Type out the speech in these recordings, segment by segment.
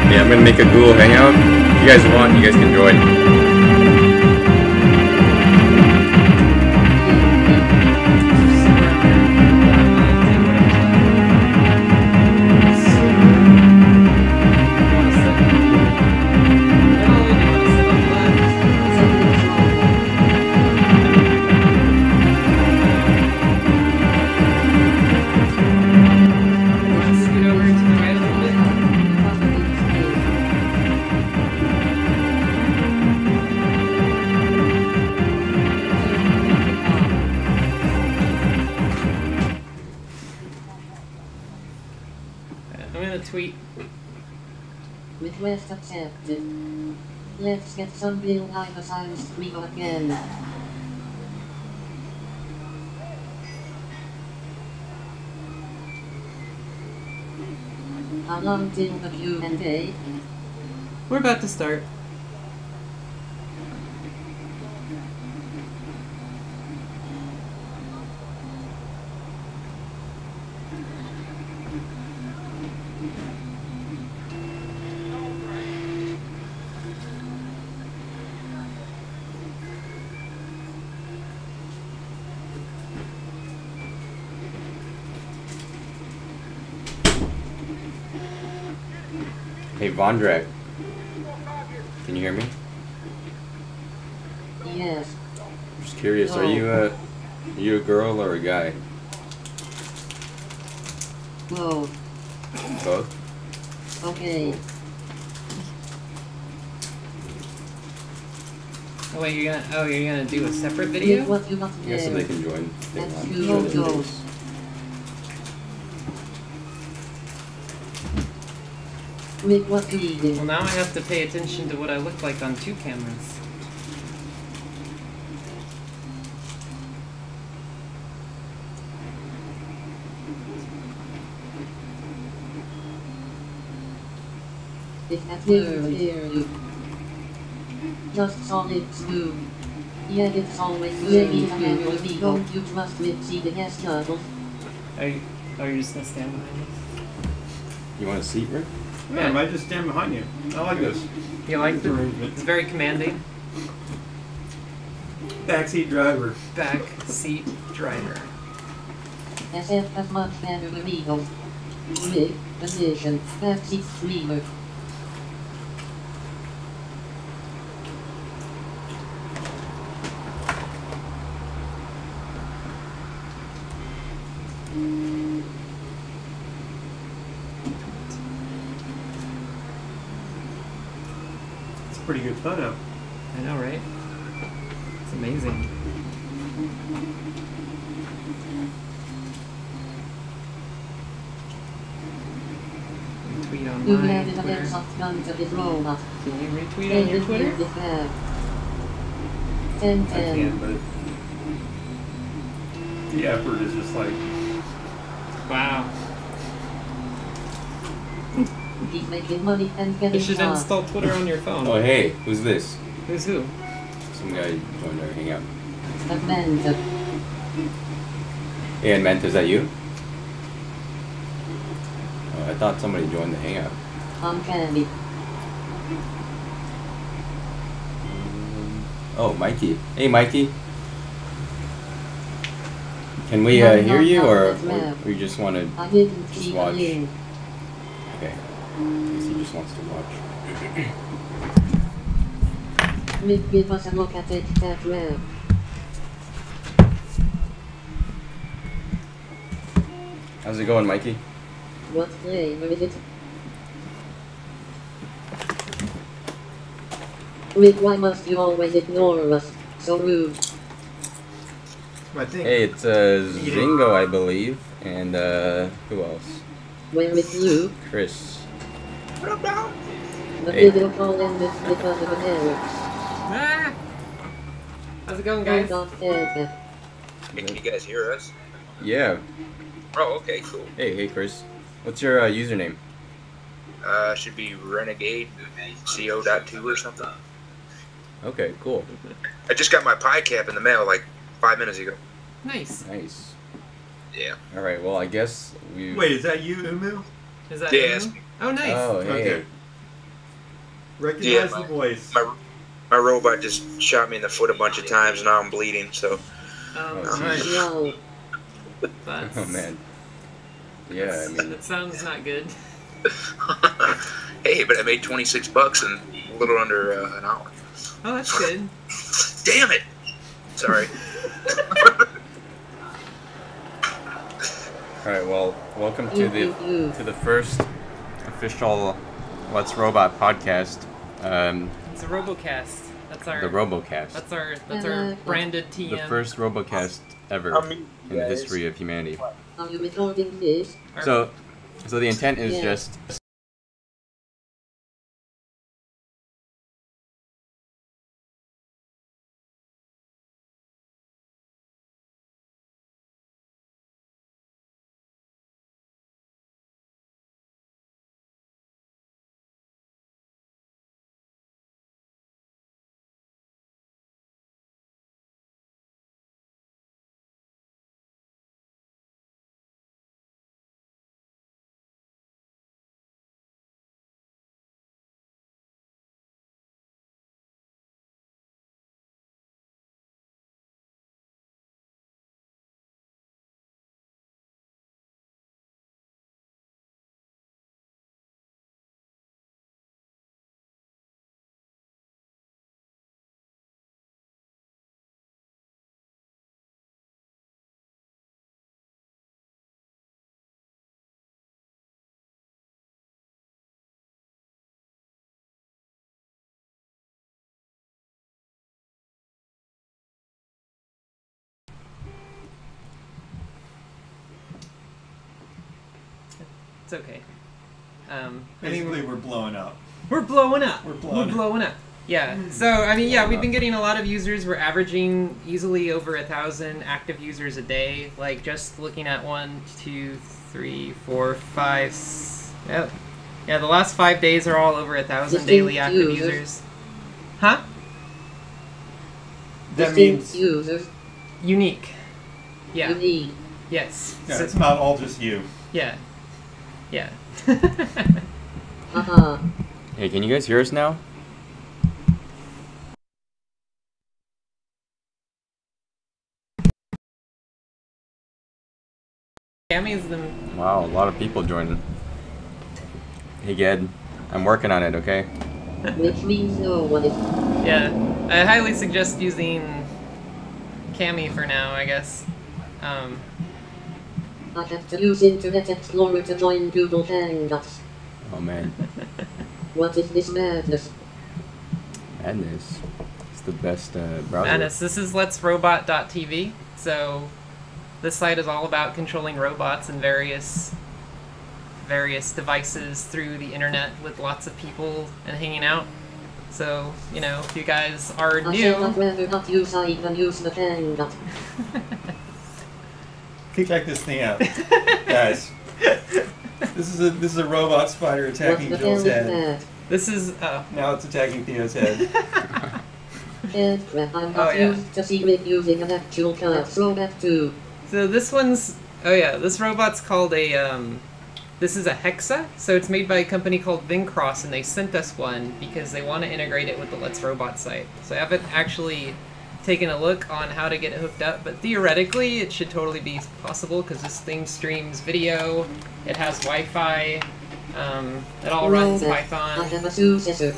Yeah, I'm gonna make a Google Hangout. If you guys want, you guys can join. Tweet. Request accepted. Let's get some real hyper-science Rico again. How long till the Q&A? We're about to start. Hey Vondrak, can you hear me? Yes. I'm just curious, are you a girl or a guy? Both. Both? Okay. Oh wait, you're gonna do a separate video? What you want to Yeah, so they can join. That's two goals. Make what you do. Well, now I have to pay attention to what I look like on two cameras. If that were you. Just solid smooth. Yeah, it's always really smooth. We don't you trust with see the gas turtle. Are you just gonna stand behind me? You want a seat, Rick? Yeah, I might just stand behind you. I like this. You like the arrangement? It's very commanding. Backseat driver. Back seat driver. SF has much better amigo. Rig, position, backseat streamer. Pretty good photo. I know, right? It's amazing. Retweet on my Twitter. Can you retweet on your Twitter? 10. I can, but the effort is just like... Wow. He's making money and getting You should install Twitter on your phone. Oh hey, who's this? Who's who? Some guy joined our hangout. Manta. Hey, and Manta, is that you? Oh, I thought somebody joined the hangout. Candy. Oh, Mikey. Hey, Mikey. Can we hear you, or you just want to just watch? Okay. I guess he just wants to watch. Give us a look at it that well. How's it going, Mikey? What flavor is it? Rick, why must you always ignore us? So rude. Hey, it's Zingo, I believe, and who else? Where is you? Chris. What up, now? The Hey. video call ended because of an error. Ah! How's it going, guys? Hey, can you guys hear us? Yeah. Oh, okay, cool. Hey, Chris. What's your username? Should be Renegade CO.2 or something. Okay, cool. I just got my pie cap in the mail like 5 minutes ago. Nice. Nice. Yeah. All right. Well, I guess we. Wait, is that you, Umu? Is that Yeah, you? Oh, nice. Oh, hey. Okay. Recognize Yeah, the voice. My robot just shot me in the foot a bunch of times, and now I'm bleeding. So. Oh, Nice. Yo. That's, Oh man. Yeah, I mean, that sounds not good. Hey, but I made $26 in a little under an hour. Oh, that's good. Damn it! Sorry. all right. Well, welcome to the first official Let's Robot podcast. It's a RoboCast. That's our The RoboCast. That's our branded TM. The first RoboCast ever in the history of humanity. Are you recording this? So the intent is Yeah. just. It's okay. Basically, we're blowing up. We're blowing up. We're blowing up. Yeah. So I mean, yeah, we've been getting a lot of users. We're averaging easily over 1,000 active users a day. Like just looking at 1, 2, 3, 4, 5. Yeah, the last 5 days are all over 1,000 daily active users. Huh? That means users. Unique. Yeah. Unique. Yes. yeah, So- it's not all just you. yeah. Yeah. Haha. Hey, can you guys hear us now? Cammy's the. Wow, a lot of people joining. Hey, Ged, I'm working on it. Okay. Which means no one is. Yeah. I highly suggest using Cammy for now, I guess. I have to use Internet Explorer to join Google Hangouts. Oh man, What is this madness? madness. It's the best browser. Madness. This is letsrobot.tv. So this site is all about controlling robots and various devices through the internet with lots of people and hanging out. So, you know, if you guys are I new, would rather not use I than use the Hangout. Check this thing out, guys. This is a robot spider What attacking the hell Joel's is head. that? this is Now it's attacking Theo's head. And crap, I'm Oh, not yeah. used to secret using an actual cat throwback too. so this one's this robot's called a this is a Hexa, so it's made by a company called Vincross, and they sent us one because they want to integrate it with the Let's Robot site. So I haven't actually taken a look on how to get it hooked up, but theoretically it should totally be possible because this thing streams video, it has Wi-Fi, it all runs I Python, have a successor.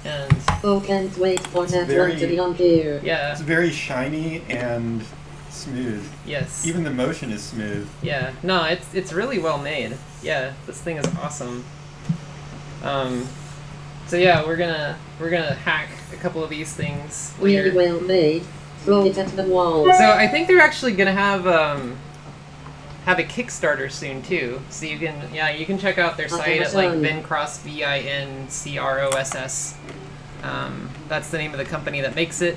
and Oh, can't wait for that very- one to be on here. yeah, It's very shiny and smooth. yes, Even the motion is smooth. yeah, no, it's really well made. Yeah, this thing is awesome. So yeah, we're gonna hack a couple of these things Really later. well made. Throw it at the wall. So I think they're actually gonna have a Kickstarter soon too. So you can check out their site at like Vincross, Vincross. That's the name of the company that makes it.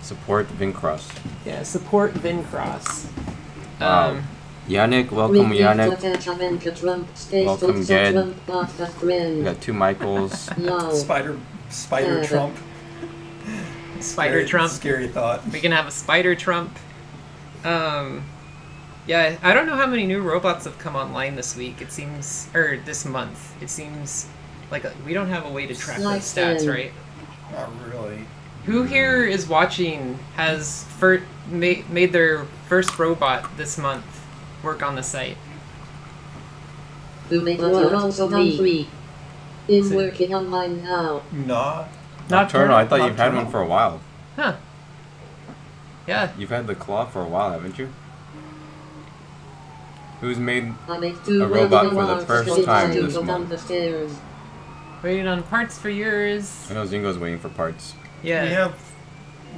Support Vincross. Yeah, support Vincross. Wow. Yannick, welcome Yannick. Welcome, Ged. We got two Michaels. Spider Trump. Spider Trump. Scary thought. We can have a Spider Trump. Yeah, I don't know how many new robots have come online this week. It seems, or this month. It seems like we don't have a way to track those stats, right? Not really. Who here is watching has made their first robot this month work on the site? Who made also me? Is working online now. Not Nocturnal. I thought you've had one for a while. Huh. Yeah. You've had the claw for a while, haven't you? Who's made a robot for the first time this month? Waiting on parts for yours. I know Zingo's waiting for parts. Yeah.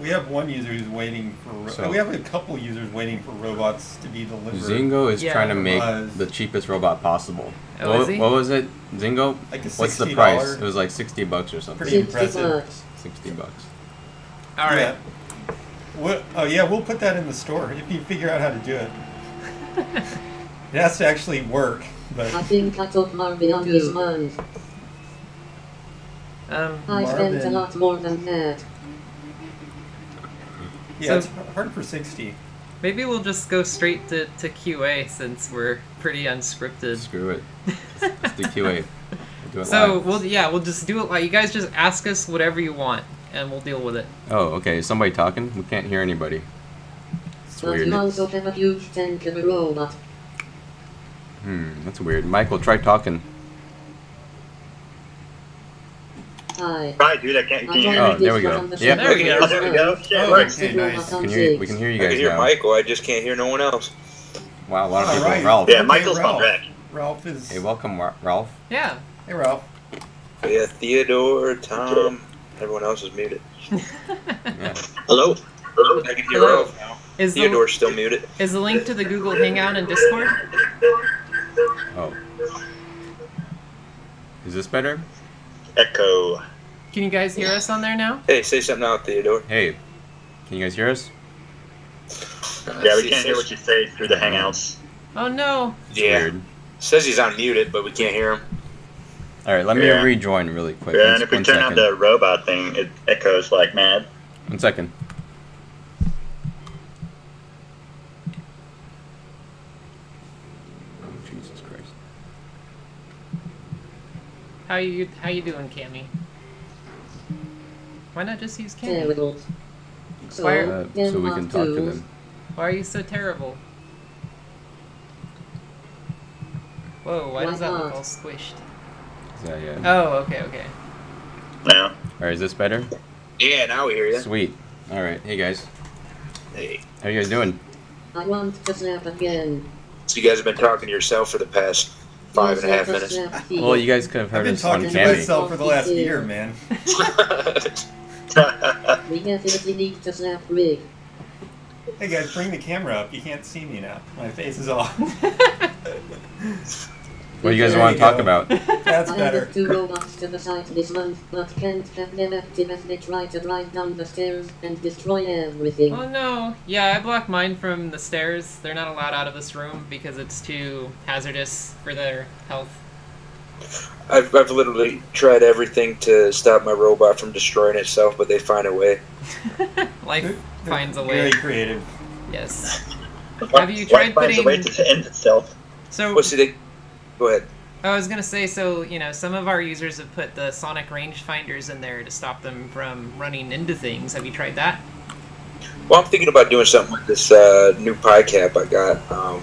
We have one user who's waiting for. We have a couple users waiting for robots to be delivered. Zingo is trying to make the cheapest robot possible. Oh, is he? What was it, Zingo? Like what's the price? It was like $60 or something. Pretty impressive. $60. All right. Yeah. We'll put that in the store if you figure out how to do it. It has to actually work, but I think I took Marvin on this month. I spent a lot more than that. Yeah, it's hard for 60. Maybe we'll just go straight to QA since we're pretty unscripted. Screw it. Let's do QA. We'll do it so live. we'll just do it like you guys just ask us whatever you want and we'll deal with it. Oh, okay. Is somebody talking? We can't hear anybody. It's but weird. you also have a huge tank of a robot. That's weird. Michael, try talking. Hi. Hi, dude. I can't. Can you hear Oh, me? there we go. Yeah, there we go. There we go. Shit, Oh, works. okay, nice. We can hear you I guys can hear now. Michael. I just can't hear no one else. Wow, a lot of people. Alright. Ralph. Yeah, Michael's Ralph. on track. Ralph is. Hey, welcome, Ralph. Yeah. Hey, Ralph. Yeah, Theodore, Tom, everyone else is muted. Yeah. Hello. Hello. I can hear Hello. Ralph now. Is Theodore's still muted. the link to the Google Hangout in Discord? Oh. Is this better? Echo. Can you guys hear us on there now? Hey, say something out, Theodore. Hey, can you guys hear us? Yeah, we can't hear what you say through the Hangouts. Oh no. Yeah. Weird. Says he's unmuted, but we can't hear him. Alright, let me Yeah. rejoin really quick. Yeah, and if we One turn on second. the robot thing, it echoes like mad. 1 second. Oh, Jesus Christ. How you doing, Cammy? Why not just use Cammy? Terrible. So we can talk to them. Why are you so terrible? Whoa, why does that look all squished? Yeah. Oh, okay. Now. Alright, is this better? Yeah, now we hear you. Sweet. Alright, hey guys. Hey. How you guys doing? I want to snap again. So you guys have been talking to yourself for the past 5.5 minutes. Well, you guys could have I've heard been us on talking to Cammy. myself for the last year, man. We definitely need to snap rig. Hey guys, bring the camera up. You can't see me now. My face is off. What do you guys There want you to talk go. about? That's I better. added 2 robots to the site this month, but can't have them active as they try to drive down the stairs and destroy everything. Oh no. Yeah, I blocked mine from the stairs. They're not allowed out of this room because it's too hazardous for their health. I've literally tried everything to stop my robot from destroying itself, but they find a way. Life finds a Very way. creative. Yes. Have you tried Life finds a way putting... to end itself. So, What's the... Go ahead. I was gonna say, so, you know, some of our users have put the sonic rangefinders in there to stop them from running into things. Have you tried that? Well, I'm thinking about doing something with this new pie cap I got. I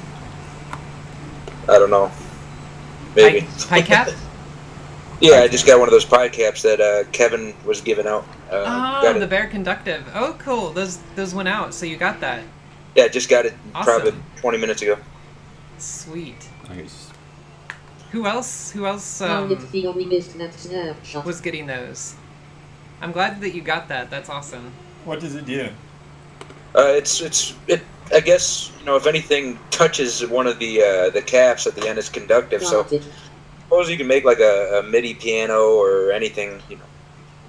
don't know. Maybe. Pie cap? Yeah, I just got one of those pie caps that Kevin was giving out. Oh, got the it. Bear Conductive. Oh, cool. Those went out, so you got that. Yeah, just got it Awesome. probably 20 minutes ago. Sweet. Nice. Who else we missed that snapshot. was getting those? I'm glad that you got that. That's awesome. What does it do? It. I guess, you know, if anything touches one of the caps at the end, it's conductive. So Got it. suppose you can make like a MIDI piano or anything. You know,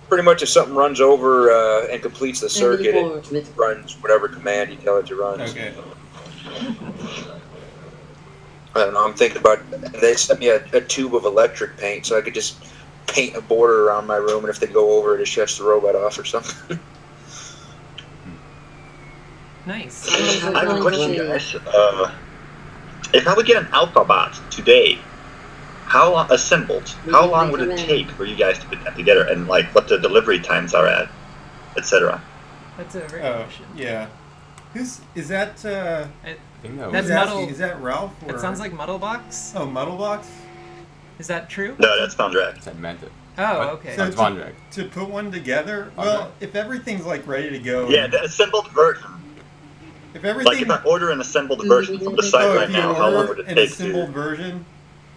pretty much if something runs over and completes the circuit, it runs whatever command you tell it to run. Okay. I don't know. I'm thinking about. They sent me a tube of electric paint, so I could just paint a border around my room, and if they go over it, it shuts the robot off or something. Nice. I have a question, guys. If I would get an alpha bot today, how long would it take for you guys to put that together, and like what the delivery times are at, etc.? That's a very good question. Yeah. Is that? I think that That's was, Muddle. Is that Ralph? Or? It sounds like Muddlebox. Oh, Muddlebox. Is that true? No, that's Thundrack. I meant it. Oh, okay. So That's Vondrag. to put one together, well, if everything's like ready to go. Yeah, the assembled version. If everything. Like if I order an assembled version from the site right now, how long would it an take assembled to? version?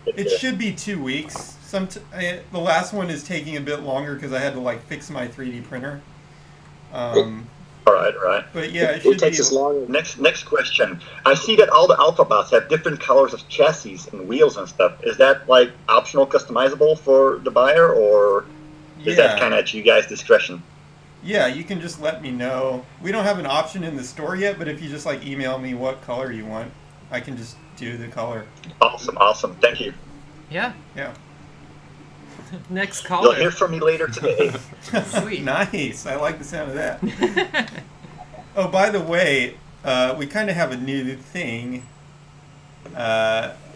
It should be 2 weeks. The last one is taking a bit longer because I had to like fix my 3D printer. All right. But yeah, it should It takes be. us long. Next question. I see that all the alpha bots have different colors of chassis and wheels and stuff. Is that like optional, customizable for the buyer, or is that kind of at you guys' discretion? Yeah, you can just let me know. We don't have an option in the store yet, but if you just like email me what color you want, I can just do the color. Awesome. Thank you. Yeah. Yeah. Next You'll caller. hear from me later today. Sweet. Nice. I like the sound of that. Oh, by the way, we kind of have a new thing,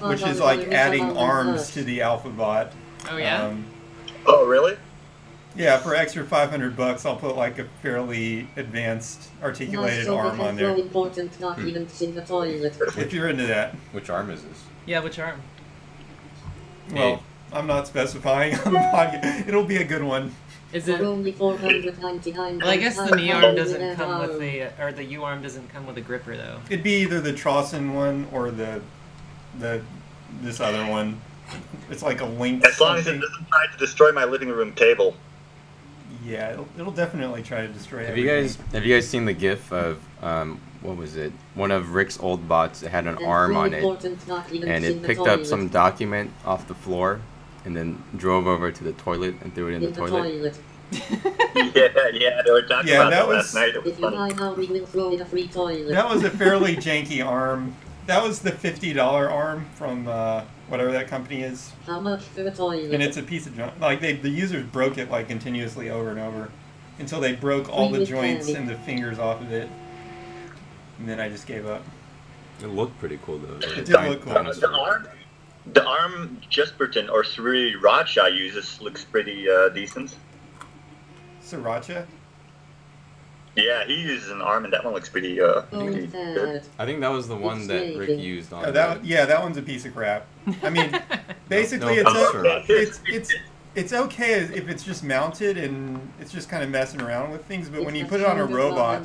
which is like adding arms to the Alphabot. Oh yeah. Oh, really? Yeah, for extra $500, I'll put like a fairly advanced articulated arm on there. Important documents in the toilet. If you're into that. Which arm is this? Yeah, which arm? Well, I'm not specifying on the podcast. It'll be a good one. Is For it? only 499. Well, I guess the knee arm doesn't come with or the U arm doesn't come with a gripper though. It'd be either the Trosson one or this other one. It's like a link. As long as it doesn't try to destroy my living room table. Yeah, it'll definitely try to destroy Have everything. you guys seen the GIF of what was it? One of Rick's old bots that had an arm on it, and it picked up some document off the floor, and then drove over to the toilet and threw it in the toilet. yeah, they were talking about that last night. It was If you buy funny. now, we will throw in a free toilet. That was a fairly janky arm. That was the $50 arm from whatever that company is, How much for a toilet? and it's a piece of junk. Like the users broke it like continuously over and over until they broke all the joints and the fingers off of it, and then I just gave up. It looked pretty cool though. It did look cool. The arm Jesperton or Sriracha uses looks pretty decent. Sriracha. Yeah, he uses an arm, and that one looks pretty good. I think that was the one that Rick used on. That one's a piece of crap. I mean, basically, No, it's okay if it's just mounted and it's just kind of messing around with things. But when you put it on a robot,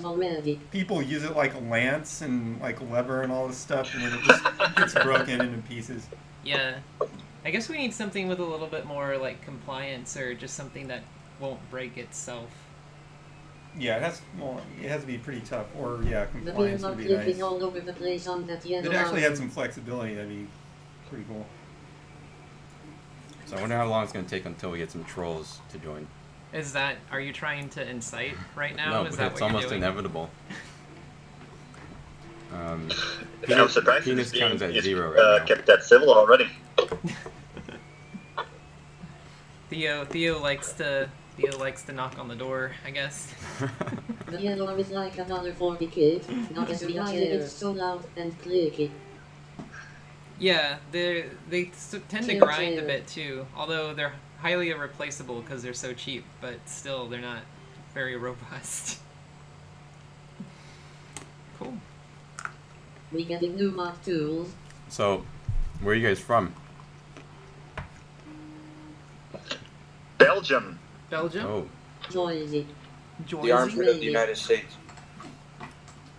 people use it like a lance and like a lever and all this stuff, and then it just gets broken into pieces. Yeah. I guess we need something with a little bit more like compliance, or just something that won't break itself. Yeah, it has to be pretty tough, or yeah, The compliance wheels are would be nice. clicking all over the place on that yellow It actually arm. had some flexibility. That'd be pretty cool. So I wonder how long it's gonna take until we get some trolls to join. Are you trying to incite right now? No, Is but that it's what almost you're doing? inevitable. I'm Penis surprised count is at 0 right now. kept that civil already. Theo likes to knock on the door, I guess. The yellow is like $1.40 kid, not as the iron, it's so loud and clicky. Yeah, they tend to Chill, grind a chill. bit too, although they're highly irreplaceable because they're so cheap, but still they're not very robust. Cool. We getting new mock tools. So, where are you guys from? Belgium. Belgium? Oh, Joyzy. The arms Joyzy? of the United States.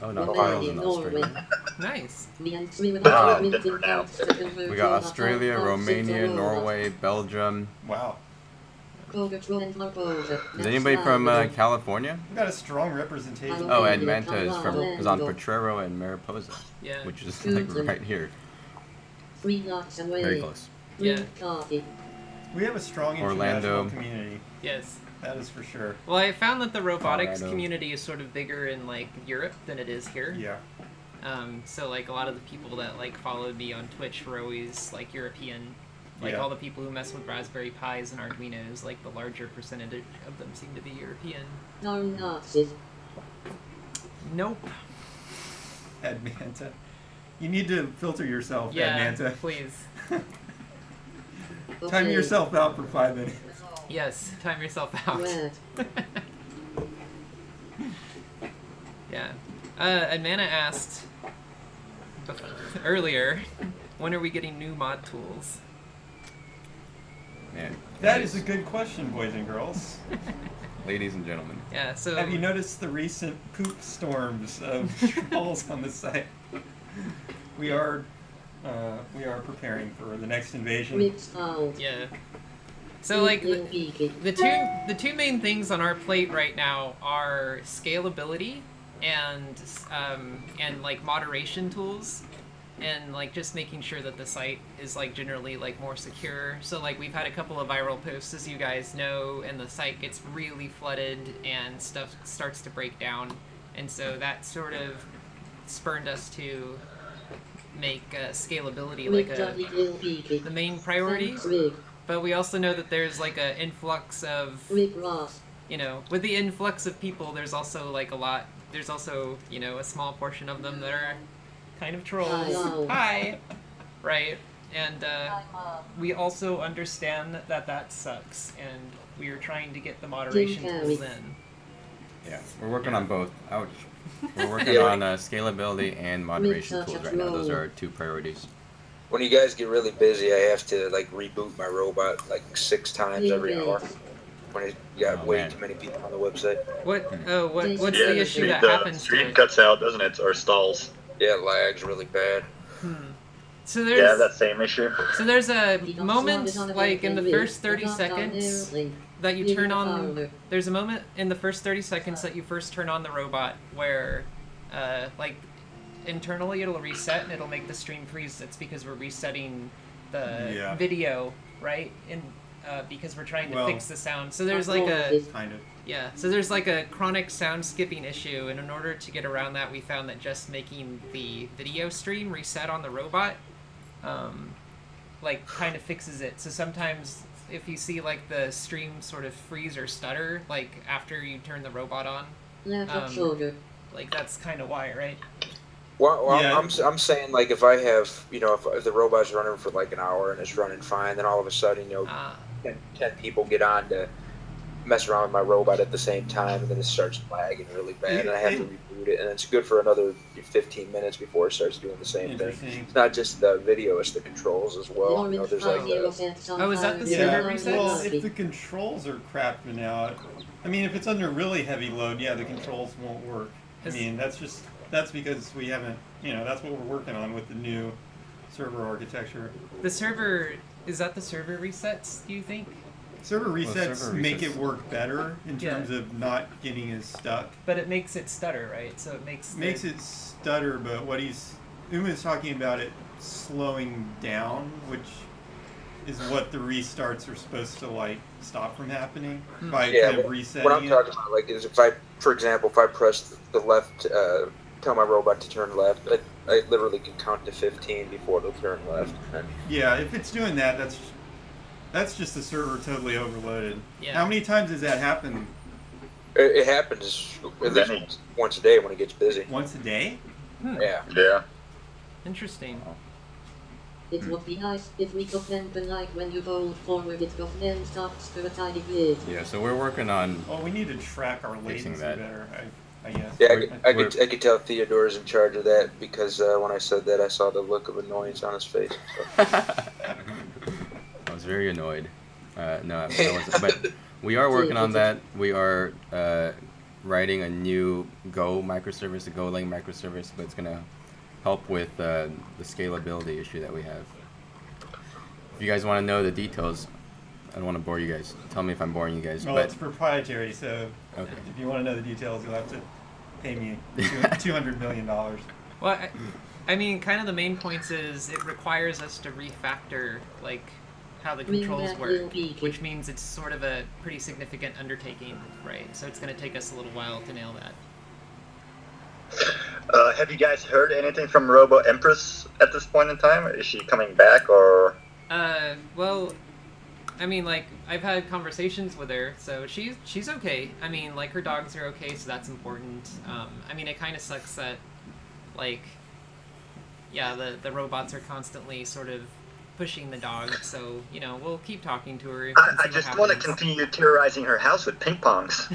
oh no, Romania, Kyle's in Norway. Australia. Nice. We and Sweden Ah, are minting different now. counts to convert We got all Australia, our Romania, to Norway, Belgium. Wow, Kogatro and Marposa. Is anybody from California? we got a strong representation. Oh, and Manta is on Potrero and Mariposa, Yeah. which is like right here, 3 blocks away. very close. Yeah. Coffee. We have a strong Orlando. international community. Yes. That is for sure. Well, I found that the robotics Colorado. community is sort of bigger in like Europe than it is here. Yeah. So like a lot of the people that like followed me on Twitch were always like European. Like Yeah. all the people who mess with Raspberry Pis and Arduinos, like the larger percentage of them seem to be European. Darn Nazis. Nope. Head Manta. You need to filter yourself, Head Manta. Please. Time yourself out for 5 minutes. Yes, time yourself out. Yeah. Amanda asked earlier, when are we getting new mod tools? Man. That is a good question, boys and girls. Ladies and gentlemen. Yeah, so... Have you noticed the recent poop storms of trolls on the site? We are preparing for the next invasion. Yeah. So like the two main things on our plate right now are scalability and like moderation tools, and like just making sure that the site is like generally like more secure. So like we've had a couple of viral posts, as you guys know, and the site gets really flooded and stuff starts to break down, and so that sort of spurred us to make scalability like the main priority. But we also know that there's like an influx of, you know, with the influx of people, there's also like there's also, you know, a small portion of them that are kind of trolls. Hi! Right? And we also understand that sucks, and we are trying to get the moderation tools in. Yeah, we're working on both. Ouch. We're working on scalability and moderation tools right now. Those are our 2 priorities. When you guys get really busy, I have to like reboot my robot like 6 times every hour. When you got way too many people on the website. What's the issue that happens? The stream cuts out, doesn't it, or stalls? Yeah, it lags really bad. So there's that same issue. So there's a moment like in the first 30 seconds that you turn on. There's a moment in the first 30 seconds that you first turn on the robot where, like, internally it'll reset and it'll make the stream freeze. It's because we're resetting the video, right? Because we're trying to fix the sound. So there's like a so there's like a chronic sound skipping issue, and in order to get around that, we found that just making the video stream reset on the robot, like kind of fixes it. So sometimes if you see like the stream sort of freeze or stutter, like after you turn the robot on, like that's kind of why, right? Well, yeah. I'm saying, like, if I have, you know, if the robot's running for like an hour and it's running fine, then all of a sudden, you know, 10 people get on to mess around with my robot at the same time, and then it starts lagging really bad, and I have to reboot it, and it's good for another 15 minutes before it starts doing the same thing. It's not just the video, it's the controls as well. You know, there's like is that the server resets? Well, if the controls are crapping out, I mean, if it's under really heavy load, yeah, the controls won't work. I mean, that's because we haven't, you know, that's what we're working on with the new server architecture. The server, is that the server resets, do you think? Server resets make it work better in terms of not getting as stuck. But it makes it stutter, right? So it makes it stutter, but what Uma's talking about, it slowing down, which is what the restarts are supposed to like stop from happening by kind of resetting. What I'm talking about, like, is if I, for example, if I press the left, tell my robot to turn left, I literally can count to 15 before it'll turn left. Yeah, if it's doing that, that's just the server totally overloaded. Yeah. How many times does that happen? It happens at least once a day when it gets busy. Once a day? Yeah. Yeah. Interesting. It would be nice if we could happen like when you hold forward it goes then stops for a tiny bit. Yeah, so we're working on... Well, we need to track our latency better, I guess. Yeah, I could tell Theodore's in charge of that because when I said that, I saw the look of annoyance on his face. So. I was very annoyed. No, I wasn't. But we are working on that. We are writing a new Go microservice, a Golang microservice, but it's going to help with the scalability issue that we have. If you guys want to know the details, I don't want to bore you guys. Tell me if I'm boring you guys. Well, it's proprietary, so if you want to know the details, you'll have to pay me $200 million. Well, I mean, kind of the main points is it requires us to refactor, like, how the controls work, which means it's sort of a pretty significant undertaking, right? So it's going to take us a little while to nail that. Have you guys heard anything from Robo Empress at this point in time? Is she coming back, or? Well, I mean, like, I've had conversations with her, so she's okay. I mean, like, her dogs are okay, so that's important. I mean, it kind of sucks that, like, yeah, the robots are constantly sort of pushing the dog, so, you know, we'll keep talking to her. I just want to continue terrorizing her house with ping pongs.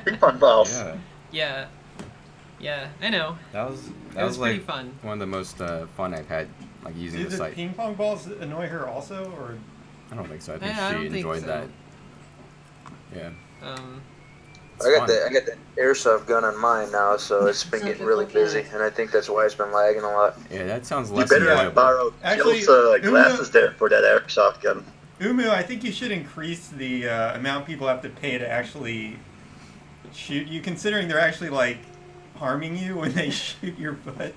Ping pong balls. Yeah. Yeah. Yeah, I know. That was pretty like fun. one of the most fun I've had, like using the site. Do the ping pong balls annoy her also, or? I don't think so. I think she enjoyed that. Yeah. I got the airsoft gun on mine now, so it's been getting really busy, and I think that's why it's been lagging a lot. Yeah, that sounds less enjoyable. You better borrow Jill's glasses there for that airsoft gun. Umu, I think you should increase the amount people have to pay to actually shoot you, considering they're actually like harming you when they shoot your butt.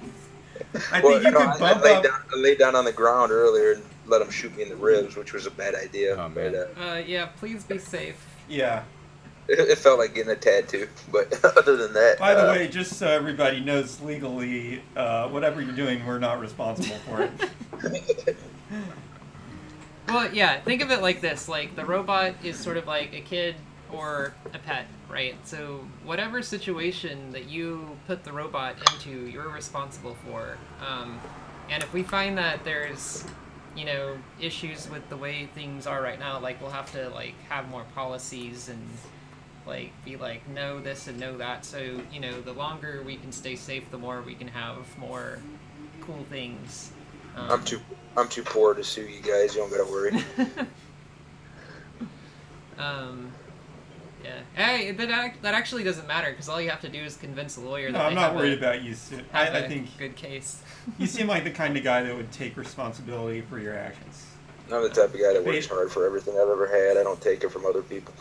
I think you could bump up. I laid down on the ground earlier and let them shoot me in the ribs, which was a bad idea. Oh, man. But, yeah, please be safe. Yeah. It felt like getting a tattoo, but other than that... By the way, just so everybody knows legally, whatever you're doing, we're not responsible for it. Well, yeah, think of it like this. Like, the robot is sort of like a kid or a pet, right? So whatever situation that you put the robot into, you're responsible for. And if we find that there's, you know, issues with the way things are right now, like, we'll have to, like, have more policies and... like, be like, no this and no that, so, you know, the longer we can stay safe, the more we can have more cool things. I'm too poor to sue you guys, you don't gotta worry. Yeah. Hey, that actually doesn't matter, because all you have to do is convince a lawyer that I'm not worried about you. I think good case. You seem like the kind of guy that would take responsibility for your actions. I'm the type of guy that works hard for everything I've ever had. I don't take it from other people.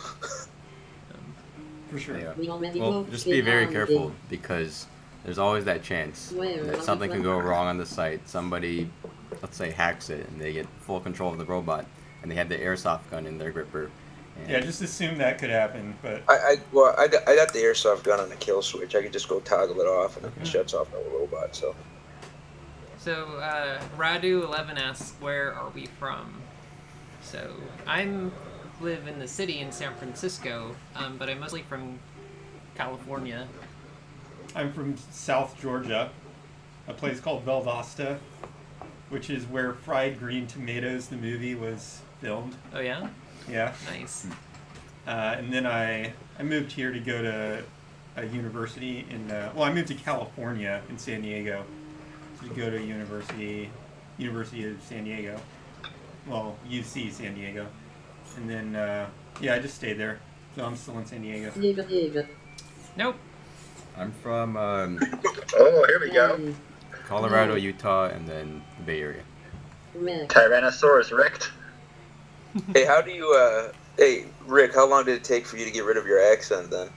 For sure. Yeah. Well, just be very careful, because there's always that chance that something can go wrong on the site. Somebody, let's say, hacks it, and they get full control of the robot, and they have the airsoft gun in their gripper. Yeah, just assume that could happen. But I got the airsoft gun on the kill switch. I could just go toggle it off, and it shuts off the robot. So Radu11 asks, where are we from? So I'm live in the city in San Francisco, but I'm mostly from California. I'm from South Georgia, a place called Valdosta, which is where Fried Green Tomatoes, the movie, was filmed. Oh yeah? Yeah. Nice. And then I moved here to go to a university in, I moved to California in San Diego to go to University of San Diego. Well, UC San Diego. And then, I just stayed there. So I'm still in San Diego. Nope. I'm from, oh, here we go. Colorado, Utah, and then the Bay Area. Tyrannosaurus Rex. Hey, how do you, hey, Rick, how long did it take for you to get rid of your accent then?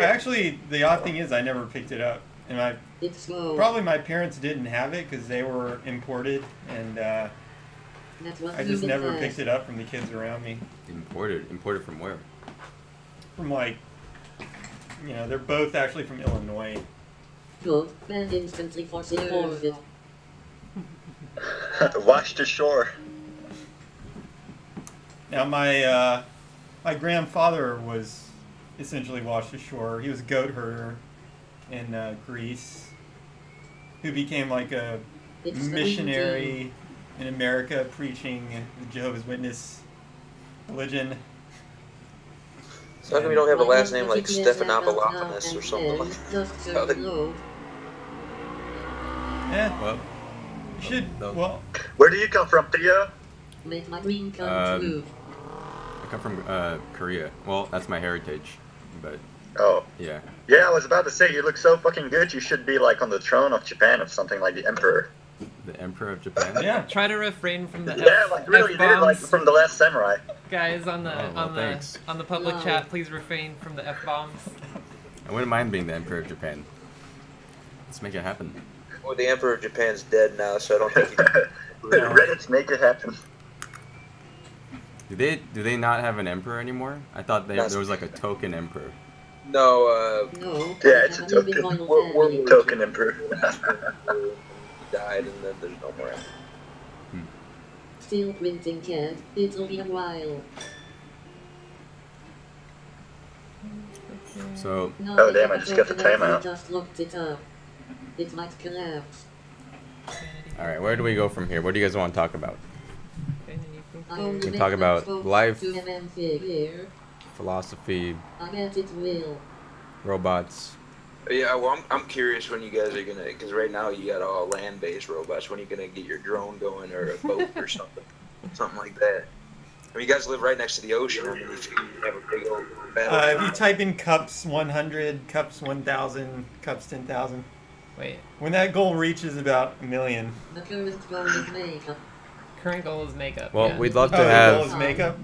Actually, the odd thing is I never picked it up. And probably my parents didn't have it because they were imported, and I just never picked it up from the kids around me. Imported from where? From they're both actually from Illinois. Good. Man instantly forcing forward. Washed ashore. Now my grandfather was essentially washed ashore. He was a goat herder in Greece, who became like a missionary in America, preaching the Jehovah's Witness religion. So how come you don't have a last name like Stephanopoulos or something like that? Yeah. Well, you should. Well. Where do you come from, Theo? Make my dream come true. I come from Korea. Well, that's my heritage, but. Oh. Yeah. Yeah, I was about to say, you look so fucking good, you should be like on the throne of Japan of something like the Emperor. The Emperor of Japan? Yeah. Try to refrain from the like really, you did like from The Last Samurai. Guys on the public chat, please refrain from the F-bombs. I wouldn't mind being the Emperor of Japan. Let's make it happen. Well, the Emperor of Japan's dead now, so I don't think you can... Reddit's make it happen. Do they not have an emperor anymore? I thought there was like a token emperor. No, No. Yeah, it's a token. Token emperor. Died, and then there's no more. Still printing cat. It'll be a while. So. Oh damn! I just got the timeout. Just looked it up. It might collapse. All right, where do we go from here? What do you guys want to talk about? We can talk about life, here. philosophy, I bet it will. robots. Yeah, well, I'm curious when you guys are gonna, because right now you got all land-based robots. When are you gonna get your drone going or a boat or something like that? I mean, you guys live right next to the ocean. I mean, you have a big old battle. If you type in cups 100, cups 1,000, cups 10,000. Wait. When that goal reaches about 1 million. The current goal is makeup. Current goal is makeup. Well, yeah. we'd love to The goal have. is makeup.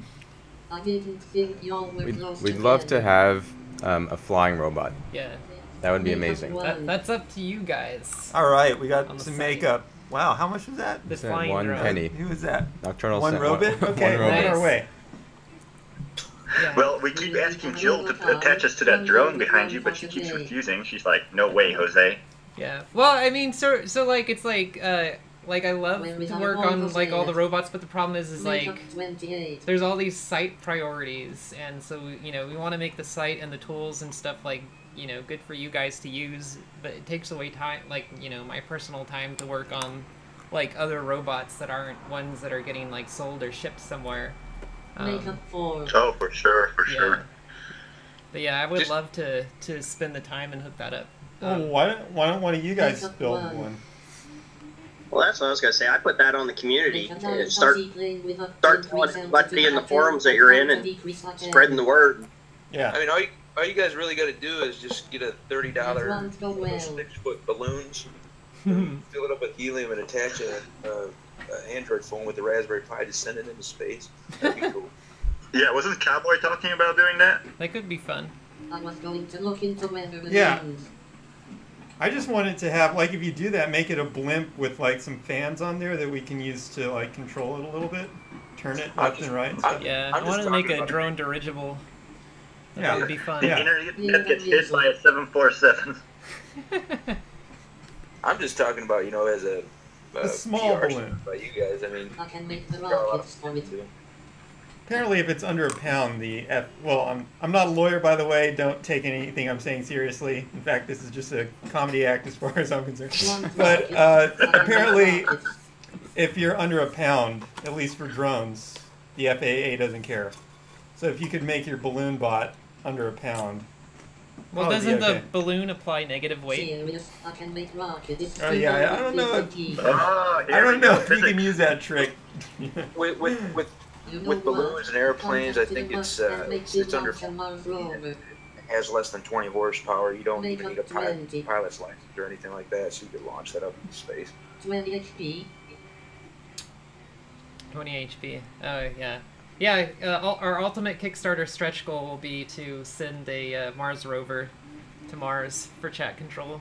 I didn't think y'all were close We'd to love to that. have a flying robot. Yeah. That would be amazing. That's up to you guys. All right, we On got the some site. makeup. Wow, how much was that? The Said flying 1 drone. penny. Who was that? Nocturnal One Sen- robot? one Okay, robot. on our Nice. way. Yeah. Well, we keep asking Jill to attach us to that drone behind you, but she keeps refusing. She's like, no way, Jose. Yeah. Well, I mean, so like it's like I love to work on like all the robots, but the problem is Makeup like 28. there's all these site priorities, and so we want to make the site and the tools and stuff like good for you guys to use, but it takes away time, like my personal time to work on like other robots that aren't ones that are getting like sold or shipped somewhere. Makeup 4. Oh, for sure, for Yeah. sure. But yeah, I would love to spend the time and hook that up. Oh, why don't one of you guys Makeup build one. one? Well, that's what I was going to say. I put that on the community. Makeup And 9 start fuzzy plane with a start decrease telling everybody in the altitude forums that you're in and decrease attack. spreading the word. Yeah. I mean, all you guys really got to do is just get a $30 That won't go well. 6-foot balloons, fill it up with helium, and attach an Android phone with a Raspberry Pi to send it into space. That'd be cool. Yeah, wasn't Cowboy talking about doing that? That could be fun. I was going to look into whether the Yeah. balloons- I just wanted to have, like, if you do that, make it a blimp with, like, some fans on there that we can use to, like, control it a little bit. Turn it left and right and stuff. Yeah, I'm I want just to make talking a about- drone dirigible. That Yeah. would be fun. The Yeah. internet gets hit by a 747. I'm just talking about, as a small PR balloon. stuff by you guys. I mean, I can make the got a lot of rockets for it. too. Apparently, if it's under a pound, I'm not a lawyer, by the way. Don't take anything I'm saying seriously. In fact, this is just a comedy act as far as I'm concerned. But apparently, if you're under a pound, at least for drones, the FAA doesn't care. So if you could make your balloon bot under a pound. Well, probably doesn't okay. the balloon apply negative weight? Serious, I can make rockets. Oh, yeah, I don't know if- Oh, I don't know if you can use that trick. With balloons and airplanes, I think it's under. It has less than 20 horsepower. You don't even need a pilot's license or anything like that, so you could launch that up into space. 20 HP. 20 HP. Oh, yeah. Yeah, our ultimate Kickstarter stretch goal will be to send a Mars rover to Mars for chat control.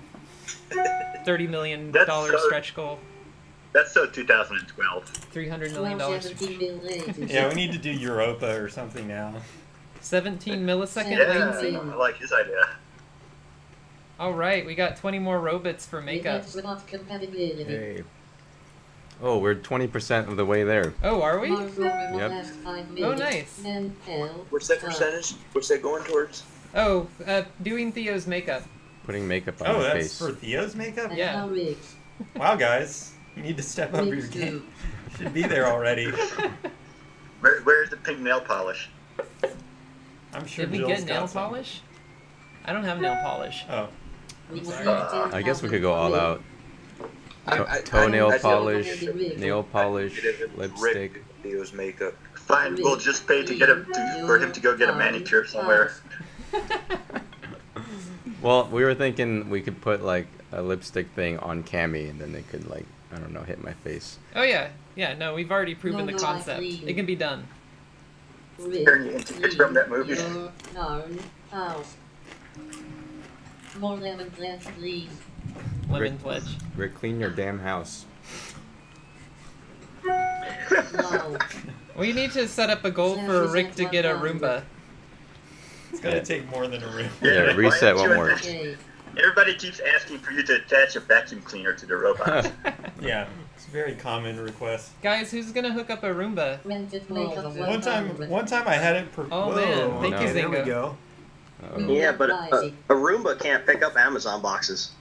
$30 million stretch goal. That's so 2012. $300 million. 17 mil latency. Yeah, we need to do Europa or something now. 17 millisecond Yeah, latency. I like his idea. All right, we got 20 more robots for makeup. Events without compatibility. Hey. Oh, we're 20% of the way there. Oh, are we? Mars rover will Yep. last 5 Oh, minutes. nice. Then hell. What's that percentage? What's that going towards? Oh, doing Theo's makeup. Putting makeup on Oh, his that's face. for Theo's makeup? Yeah. Now rigs. Wow, guys. You need to step up your Rigs game. too. Should be there already. Where's the pink nail polish? I'm sure Did we Jill's get nail got some. polish? I don't have nail polish. Oh. We will sorry. need I guess we could go all 10,000 out. I Toenail feel- polish, nail polish, Rick lipstick. Theo's makeup. Fine, we'll just pay to get for him to go get a manicure somewhere. Well, we were thinking we could put like a lipstick thing on Cammy, and then they could like, I don't know, hit my face. Oh, yeah. Yeah, no, we've already proven No, the no, I concept. clean. It can be done. Turn you into kids from that movie. Your darn house. More lemon plants, please. Lemon Rick- pledge. Rick, clean your damn house. Wow. We need to set up a goal Yeah, for she Rick said to get a 1,000. Roomba. It's gonna Yeah. take more than a room. Yeah, why reset don't you won't work. attach- Okay. Everybody keeps asking for you to attach a vacuum cleaner to the robot. Yeah, it's a very common request. Guys, who's gonna hook up a Roomba? Rented makeup One time I had it per. Oh, Whoa, man. Thank you, there we Zingo. go. Uh-oh. Yeah, but a Roomba can't pick up Amazon boxes.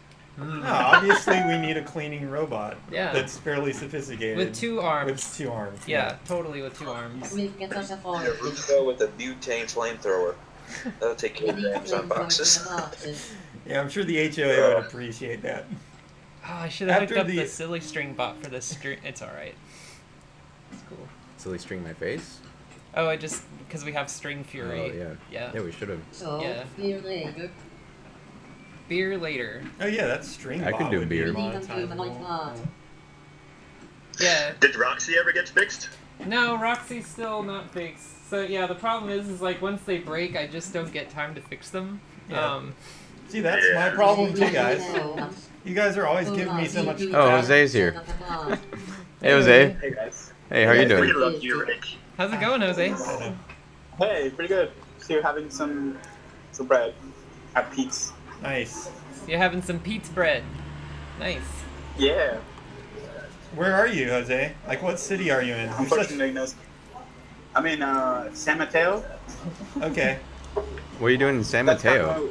No, obviously we need a cleaning robot. Yeah. That's fairly sophisticated. With 2 arms. With 2 arms. Yeah, totally with 2 arms. Get us a Yeah, farm. Russo with a butane flamethrower. That'll take care of the Amazon boxes. Yeah, I'm sure the HOA would appreciate that. Oh, I should have hooked After up the- the silly string bot for this string. It's alright. It's cool. Silly string my face? Oh, I just... Because we have String Fury. Oh, yeah. Yeah. Yeah, we should have. So, Yeah. here later. Beer later. Oh yeah, that's string. I bot can do would be beer. monetizable. Yeah. Did Roxy ever get fixed? No, Roxy's still not fixed. So yeah, the problem is like once they break, I just don't get time to fix them. Yeah. See, that's my problem too, guys. You guys are always giving me so much. Oh, Jose's here. Hey, Jose. Hey guys. Hey, how are you We doing? love you, Rick. How's it going, Jose? Hey, pretty good. Here having some bread at Pete's. Nice. You're having some Pete's bread. Nice. Yeah. Where are you, Jose? Like, what city are you in? You're such... Unfortunately, no. I'm in San Mateo. Okay. What are you doing in San That's Mateo?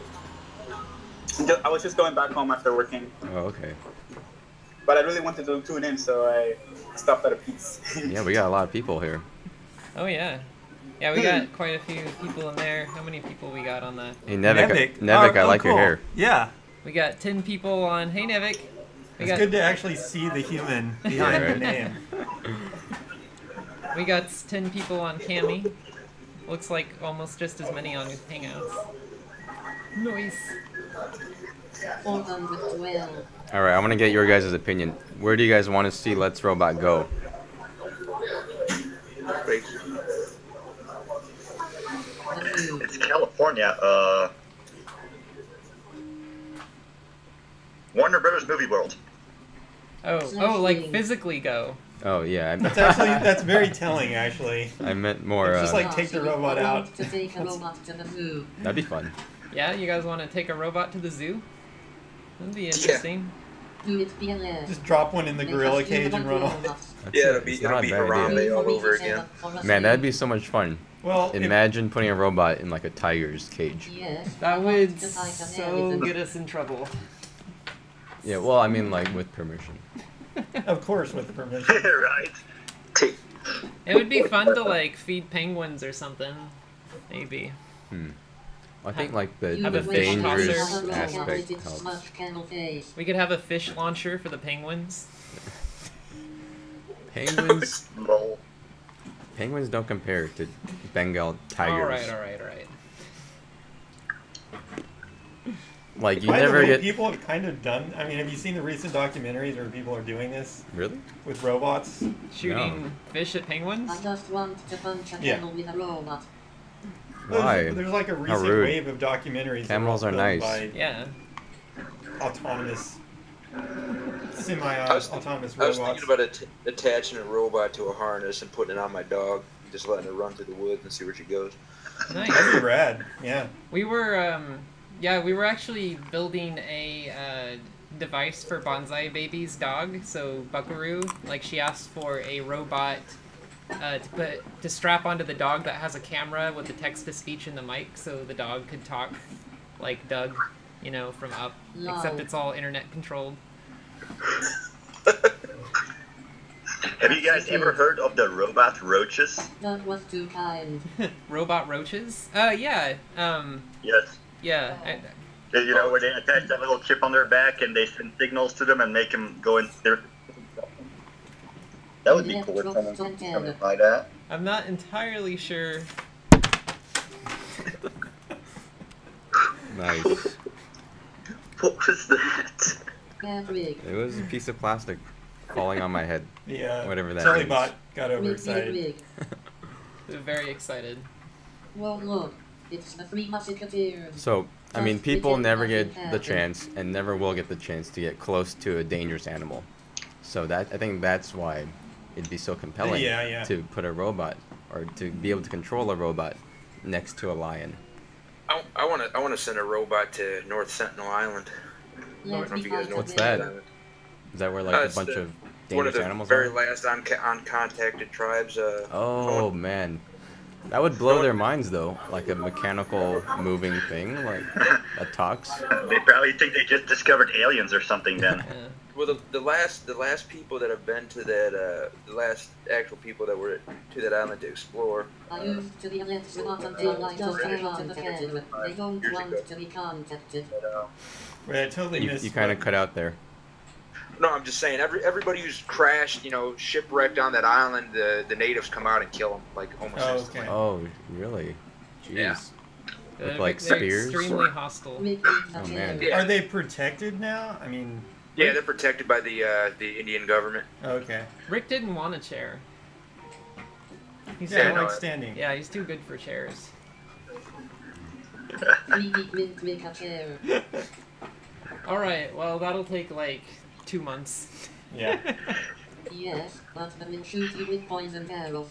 I was just going back home after working, Oh, okay. but I really wanted to tune in, so I stopped at a Pete's. Yeah, we got a lot of people here. Oh yeah. Yeah, we got quite a few people in there. How many people we got on that? Hey, Nevik, I like your hair. Yeah. We got 10 people on. Hey, Nevik. It's good to actually see the human behind the name. We got 10 people on Cami. Looks like almost just as many on Hangouts. Nice. 412. Alright, I want to get your guys' opinion. Where do you guys want to see Let's Robot go? It's California. Warner Brothers Movie World. Oh, like physically go. Oh, yeah. That's very telling, actually. I meant more, It's just like take the robot out. That'd be fun. Yeah, you guys want to take a robot to the zoo? That'd be interesting. Just drop one in the gorilla cage and run off. Yeah, it'll be Harambe all over again. Man, that'd be so much fun. Well, imagine putting a robot in like a tiger's cage. That would so get us in trouble. Yeah, well, I mean, like with permission. Of course, with the permission. Right. It would be fun to like feed penguins or something, maybe. I think like the Have a fish dangerous tosser. aspect helps. We could have a fish launcher for the penguins. Penguins don't compare to Bengal tigers. All right. Like you By never the way, get. people have kind of done. I mean, have you seen the recent documentaries where people are doing this? Really? With robots? Shooting fish at penguins? I just want to punch a camel with a robot. Why? There's like a recent rude. wave of documentaries. Camels are nice. By Yeah. autonomous, I was semi-autonomous robots. thinking about attaching a robot to a harness and putting it on my dog, and just letting her run through the woods and see where she goes. Nice. That'd be rad. Yeah. We were actually building a device for Bonsai Baby's dog. So Buckaroo, like she asked for a robot to strap onto the dog that has a camera with the text-to-speech in the mic, so the dog could talk like Doug, you know, from up. No. Except it's all internet controlled. Have you guys ever heard of the robot roaches? That was too kind. Robot roaches? Yeah. Yes. Yeah. You know, where they attach that little chip on their back and they send signals to them and make them go in there. That would be cool if someone could come and buy that. I'm not entirely sure. Nice. What was that? It was a piece of plastic falling on my head. Yeah. Whatever that Silly means. bot got overexcited. Very excited. Well, look, it's the Three Musketeers. So, I mean, Just people pretend never nothing get the happened. chance and never will get the chance to get close to a dangerous animal. So I think that's why it'd be so compelling Yeah. to put a robot or to be able to control a robot next to a lion. I want to send a robot to North Sentinel Island. I don't know if you guys know What's what that? island. Is that where like a It's bunch of one dangerous of the animals very are? last uncontacted tribes. Oh man, That would blow their minds, though. Like a mechanical moving thing, like that talks. They probably think they just discovered aliens or something. Then. Yeah. Well, the last people that have been to that, the last actual people that were to that island to explore. I used to be a let's robot until I just ran on the camera. They don't want to be contacted. Wait, I totally missed. You kind of cut out there. No, I'm just saying. Everybody who's crashed, shipwrecked on that island, the natives come out and kill them, like almost instantly. Okay. Oh, really? Jeez. Yeah. With They're like spears. extremely hostile. Oh man. Yeah. Are they protected now? I mean. Yeah, they're protected by the Indian government. Okay. Rick didn't want a chair. He's Yeah, I too- like standing. yeah, he's too good for chairs. Make a chair. Alright, well, that'll take like 2 months. Yeah. Yes, but the men shoot you with poison arrows.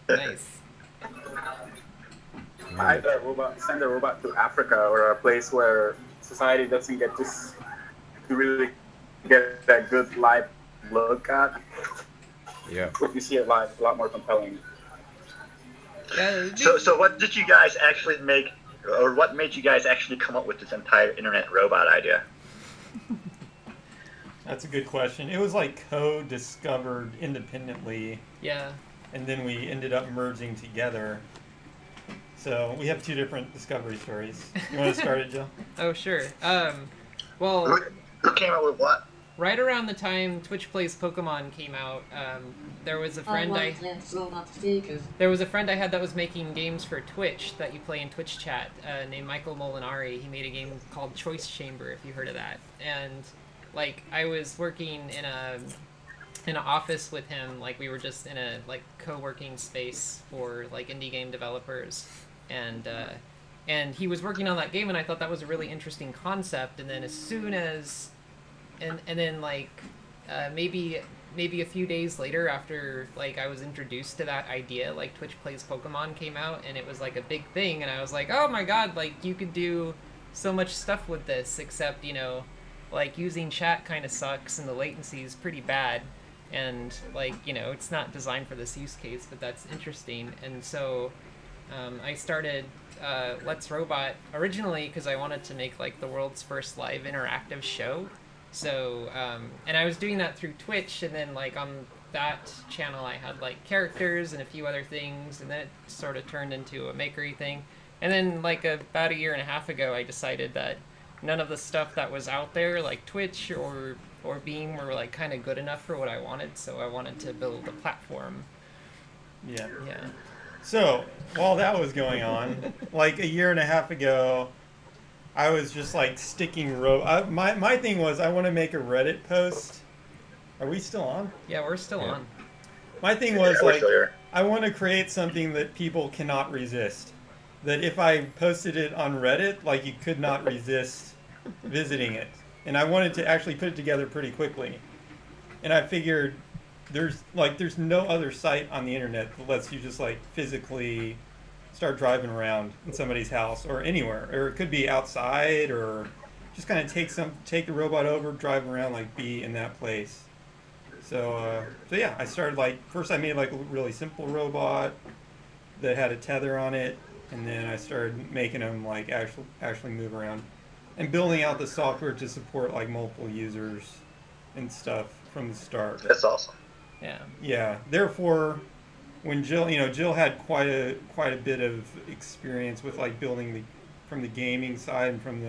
Nice. I'd send a robot to Africa or a place where society doesn't get to really get that good live look at. Yeah. If you see it live, it's a lot more compelling. Yeah, So what did you guys actually make, or what made you guys actually come up with this entire internet robot idea? That's a good question. It was like co-discovered independently, yeah. and then we ended up merging together. So we have two different discovery stories. You want to start it, Jill? Oh, sure. Well, Who came up with what? right around the time Twitch Plays Pokemon came out, there was a friend there was a friend I had that was making games for Twitch that you play in Twitch chat, named Michael Molinari. He made a game called Choice Chamber, if you heard of that. And like I was working in an office with him, like we were just in a like co-working space for like indie game developers, and he was working on that game, and I thought that was a really interesting concept. And then as soon as and then like maybe a few days later, after like I was introduced to that idea, like Twitch Plays Pokemon came out, and it was like a big thing, and I was like, oh my god, like you could do so much stuff with this, except like using chat kind of sucks and the latency is pretty bad, and like it's not designed for this use case, but that's interesting. And so I started Let's Robot originally because I wanted to make like the world's first live interactive show. So and I was doing that through Twitch, and then like on that channel I had like characters and a few other things, and then it sort of turned into a makery thing. And then like about a year and a half ago I decided that none of the stuff that was out there, like Twitch or Beam, were like kind of good enough for what I wanted, so I wanted to build a platform. Yeah. Yeah. So while that was going on, like a year and a half ago, I was just like sticking my thing was I want to make a Reddit post. Are we still on? Yeah, we're still on. My thing was we're like still here. I want to create something that people cannot resist. That if I posted it on Reddit, like you could not resist visiting it. And I wanted to actually put it together pretty quickly. And I figured there's no other site on the internet that lets you just like physically start driving around in somebody's house or anywhere. Or it could be outside, or just kind of take the robot over, drive around, like be in that place. So yeah, I started first I made like a really simple robot that had a tether on it. And then I started making them like actually move around, and building out the software to support like multiple users and stuff from the start. That's awesome. Yeah. Yeah. Therefore, when Jill had quite a bit of experience with like building from the gaming side and from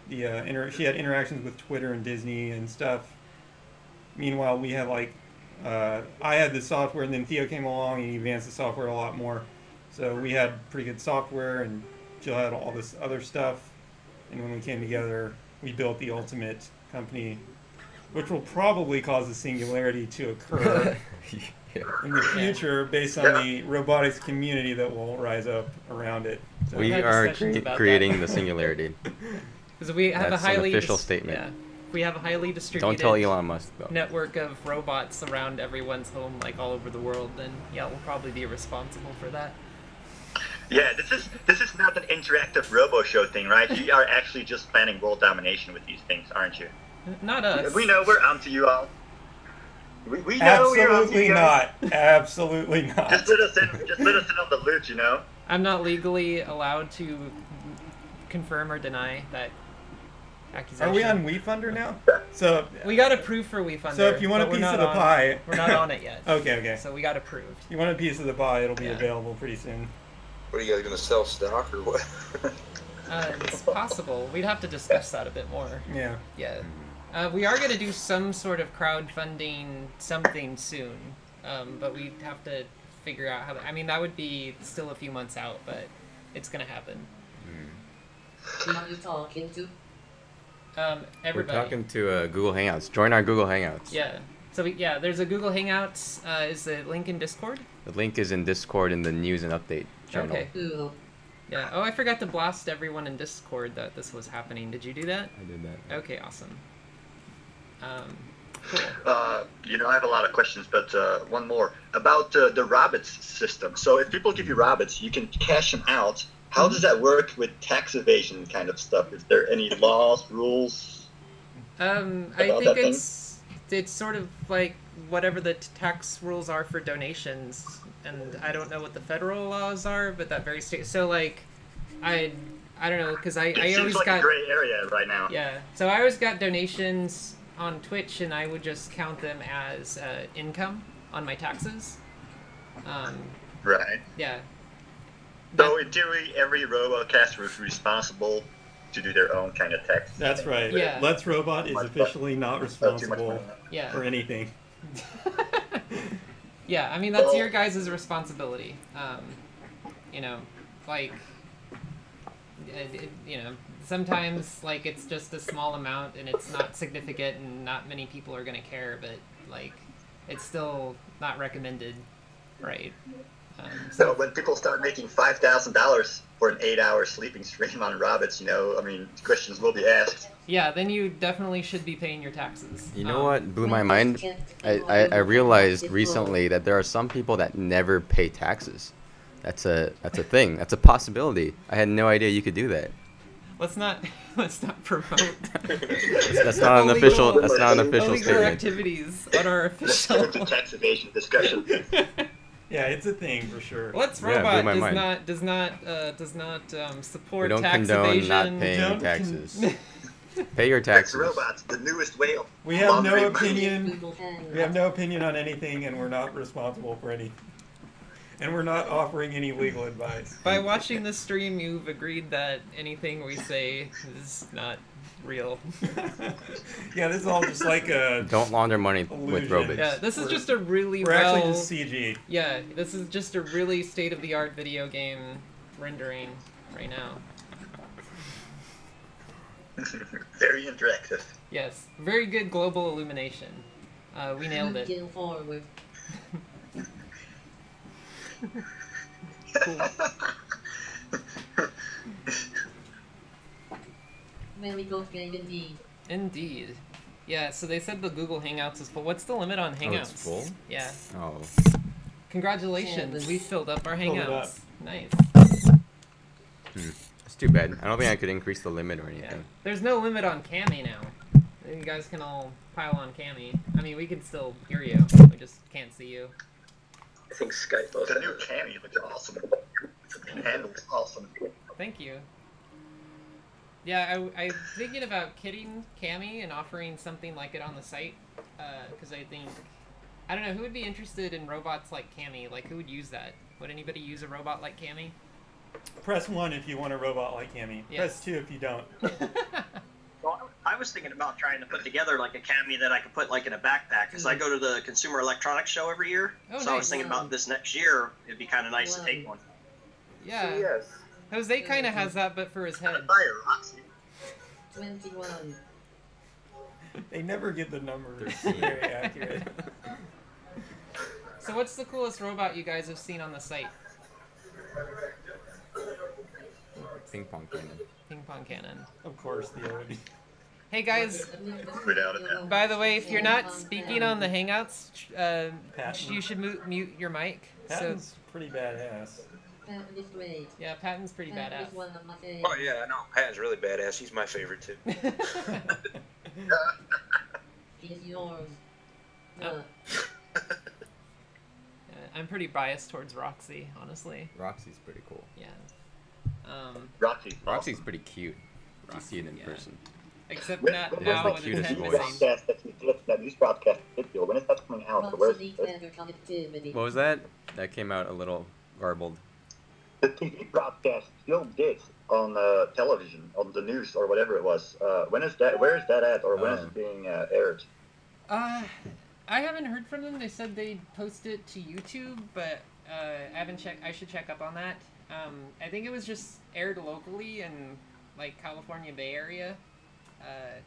she had interactions with Twitter and Disney and stuff. Meanwhile, we had I had the software, and then Theo came along and he advanced the software a lot more. So we had pretty good software, and Jill had all this other stuff. And when we came together, we built the ultimate company, which will probably cause a singularity to occur in the future based on the robotics community that will rise up around it. So We are creating the singularity. Because we have That's a highly an official statement. Yeah, we have a highly distributed Don't tell Elon Musk, though. network of robots around everyone's home, like all over the world. Then yeah, we'll probably be responsible for that. Yeah, this is not an interactive robo show thing, right? You are actually just planning world domination with these things, aren't you? Not us. We know, we're onto you all. We know you're on Absolutely TV. not. Absolutely not. Just let us in. Just let us in on the loot, you know. I'm not legally allowed to confirm or deny that accusation. Are we on WeFunder now? So we got approved for WeFunder. So if you want a piece of the pie, we're not on it yet. Okay. So we got approved. You want a piece of the pie? It'll be available pretty soon. What are you guys gonna sell stock or what? It's possible. We'd have to discuss that a bit more. Yeah. Yeah. We are going to do some sort of crowdfunding something soon, but we have to figure out how. I mean, that would be still a few months out, but it's going to happen. Who are you talking to? Everybody. We're talking to Google Hangouts. Join our Google Hangouts. Yeah. So there's a Google Hangouts. Is the link in Discord? The link is in Discord in the news and update channel. Okay. Cool. Yeah. Oh, I forgot to blast everyone in Discord that this was happening. Did you do that? I did that. Okay. Awesome. Cool. I have a lot of questions, but one more about the rabbits system. So if people give you rabbits, you can cash them out. How does that work with tax evasion kind of stuff? Is there any laws, rules? I think it's sort of like whatever the tax rules are for donations, and I don't know what the federal laws are, but that very state. So like, I don't know, because I always like got a gray area right now. Yeah, so I always got donations on Twitch, and I would just count them as income on my taxes. Right. Yeah. So in theory, every RobotCaster is responsible to do their own kind of tax. That's right. Yeah. Let's Robot is officially not responsible Yeah. for anything. Yeah, I mean, that's your guys' responsibility. Sometimes, like, it's just a small amount and it's not significant and not many people are going to care, but, like, it's still not recommended, right? So when people start making $5,000 for an 8-hour sleeping stream on rabbits, questions will be asked. Yeah, then you definitely should be paying your taxes. You know what blew my mind? I realized recently that there are some people that never pay taxes. That's a thing. That's a possibility. I had no idea you could do that. Let's not promote. That's not an official. That's not an official illegal statement. activities on our official. Let's go to tax evasion discussion. Yeah, it's a thing for sure. Let's Robot does not support We don't tax condone evasion. not paying taxes. Pay your taxes. Robots, the newest way of We have no laundering opinion. We have no opinion on anything, and we're not responsible for any. And we're not offering any legal advice. By watching this stream, you've agreed that anything we say is not real. Yeah, this is all just like a. Don't launder money illusion. with robots. Yeah, this is just a really We're actually just CG. Yeah, this is just a really state-of-the-art video game rendering right now. Very interactive. Yes, very good global illumination. We nailed it. Looking forward. Cool. Very good game indeed. Indeed. Yeah, so they said the Google Hangouts is full. What's the limit on Hangouts? Oh, it's full? Yeah. Oh. Congratulations, we filled up our Filled it up. Hangouts. Nice. That's too bad. I don't think I could increase the limit or anything. Yeah. There's no limit on Cammy now. You guys can all pile on Cammy. I mean, we can still hear you. We just can't see you. I think Skype also. The new Cammy looks awesome. The handle's awesome. Thank you. Yeah, I'm thinking about kitting Cammy and offering something like it on the site, because I think, I don't know, who would be interested in robots like Cammy? Like, who would use that? Would anybody use a robot like Cammy? Press 1 if you want a robot like Cammy. Yes. Press 2 if you don't. Well, I was thinking about trying to put together like a Cammy that I could put like in a backpack, because I go to the Consumer Electronics Show every year. Oh, so I was nice. thinking about this next year. It'd be kind of nice to take one. Yeah. Yes. Jose kind of has that, but for his head. Fire, Roxy. 21. They never get the numbers very accurate. So what's the coolest robot you guys have seen on the site? Ping pong cannon. Ping pong cannon. Of course, the OD. Hey guys, Without a doubt. by the way, if you're not speaking on the Hangouts, Patton. you should mute your mic. Patton's pretty badass. That is great. Yeah, Patton's pretty That badass. is one of my favorites. Oh yeah, I know. Patton's really badass. He's my favorite too. It is yours. I'm pretty biased towards Roxy, honestly. Roxy's pretty cool. Yeah. Roxy's pretty cute. You see it in person. Except not now with its head missing. That news broadcast video, when is that coming out? What was that? That came out a little garbled. The TV broadcast still did on television, on the news or whatever it was. When is that? Where is that at, or when is it being aired? I haven't heard from them. They said they'd post it to YouTube, but I haven't checked. I should check up on that. I think it was just aired locally in like California Bay Area.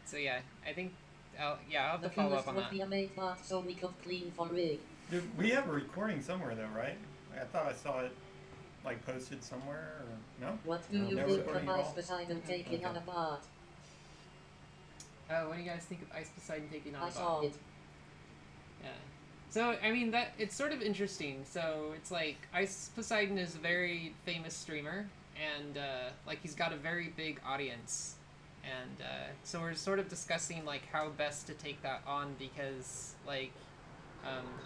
So yeah, I think I'll have to follow up on that. Dude, we have a recording somewhere though, right? I thought I saw it like posted somewhere. Or, no. What do you think of Ice Poseidon taking on a bot? What do you guys think of Ice Poseidon taking on a bot? I saw it. Yeah. So, I mean, it's sort of interesting. So, it's like, Ice Poseidon is a very famous streamer, and, like, he's got a very big audience. And, so we're sort of discussing, like, how best to take that on, because, like,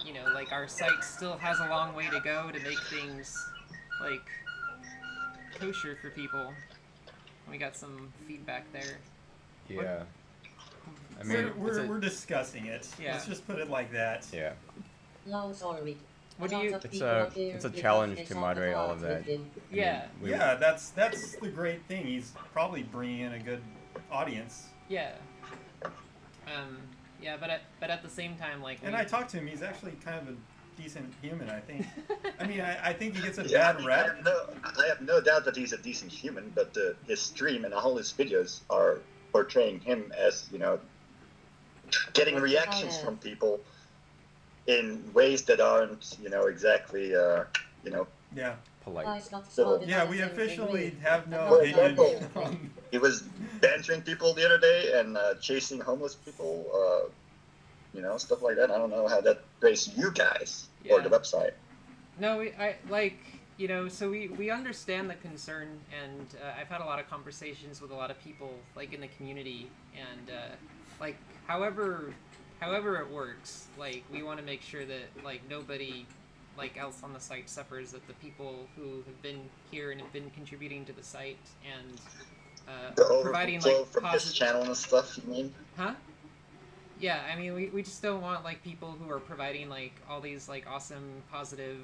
you know, like, our site still has a long way to go to make things, like, kosher for people. We got some feedback there. Yeah. I mean, we're discussing it. Yeah. Let's just put it like that. Yeah. No, sorry. What do you? It's a challenge to moderate all of that. Yeah. Yeah, that's the great thing. He's probably bringing in a good audience. Yeah. Yeah, but at the same time, like. And I talked to him. He's actually kind of a decent human, I think. I mean, I think he gets a bad rep. I have no doubt that he's a decent human, but his stream and all his videos are portraying him as, you know, getting reactions from people in ways that aren't, you know, exactly, you know, polite. Yeah, we officially have no opinion. He was bantering people the other day and chasing homeless people, you know, stuff like that. I don't know how that raised you guys or the website. No, I like, you know, so we understand the concern, and I've had a lot of conversations with a lot of people, like, in the community, and, like, however it works, like, we want to make sure that, like, nobody, like, else on the site suffers, that the people who have been here and have been contributing to the site and providing, like, from his channel and stuff, you mean? Huh? Yeah, I mean, we just don't want, like, people who are providing, like, all these, like, awesome, positive,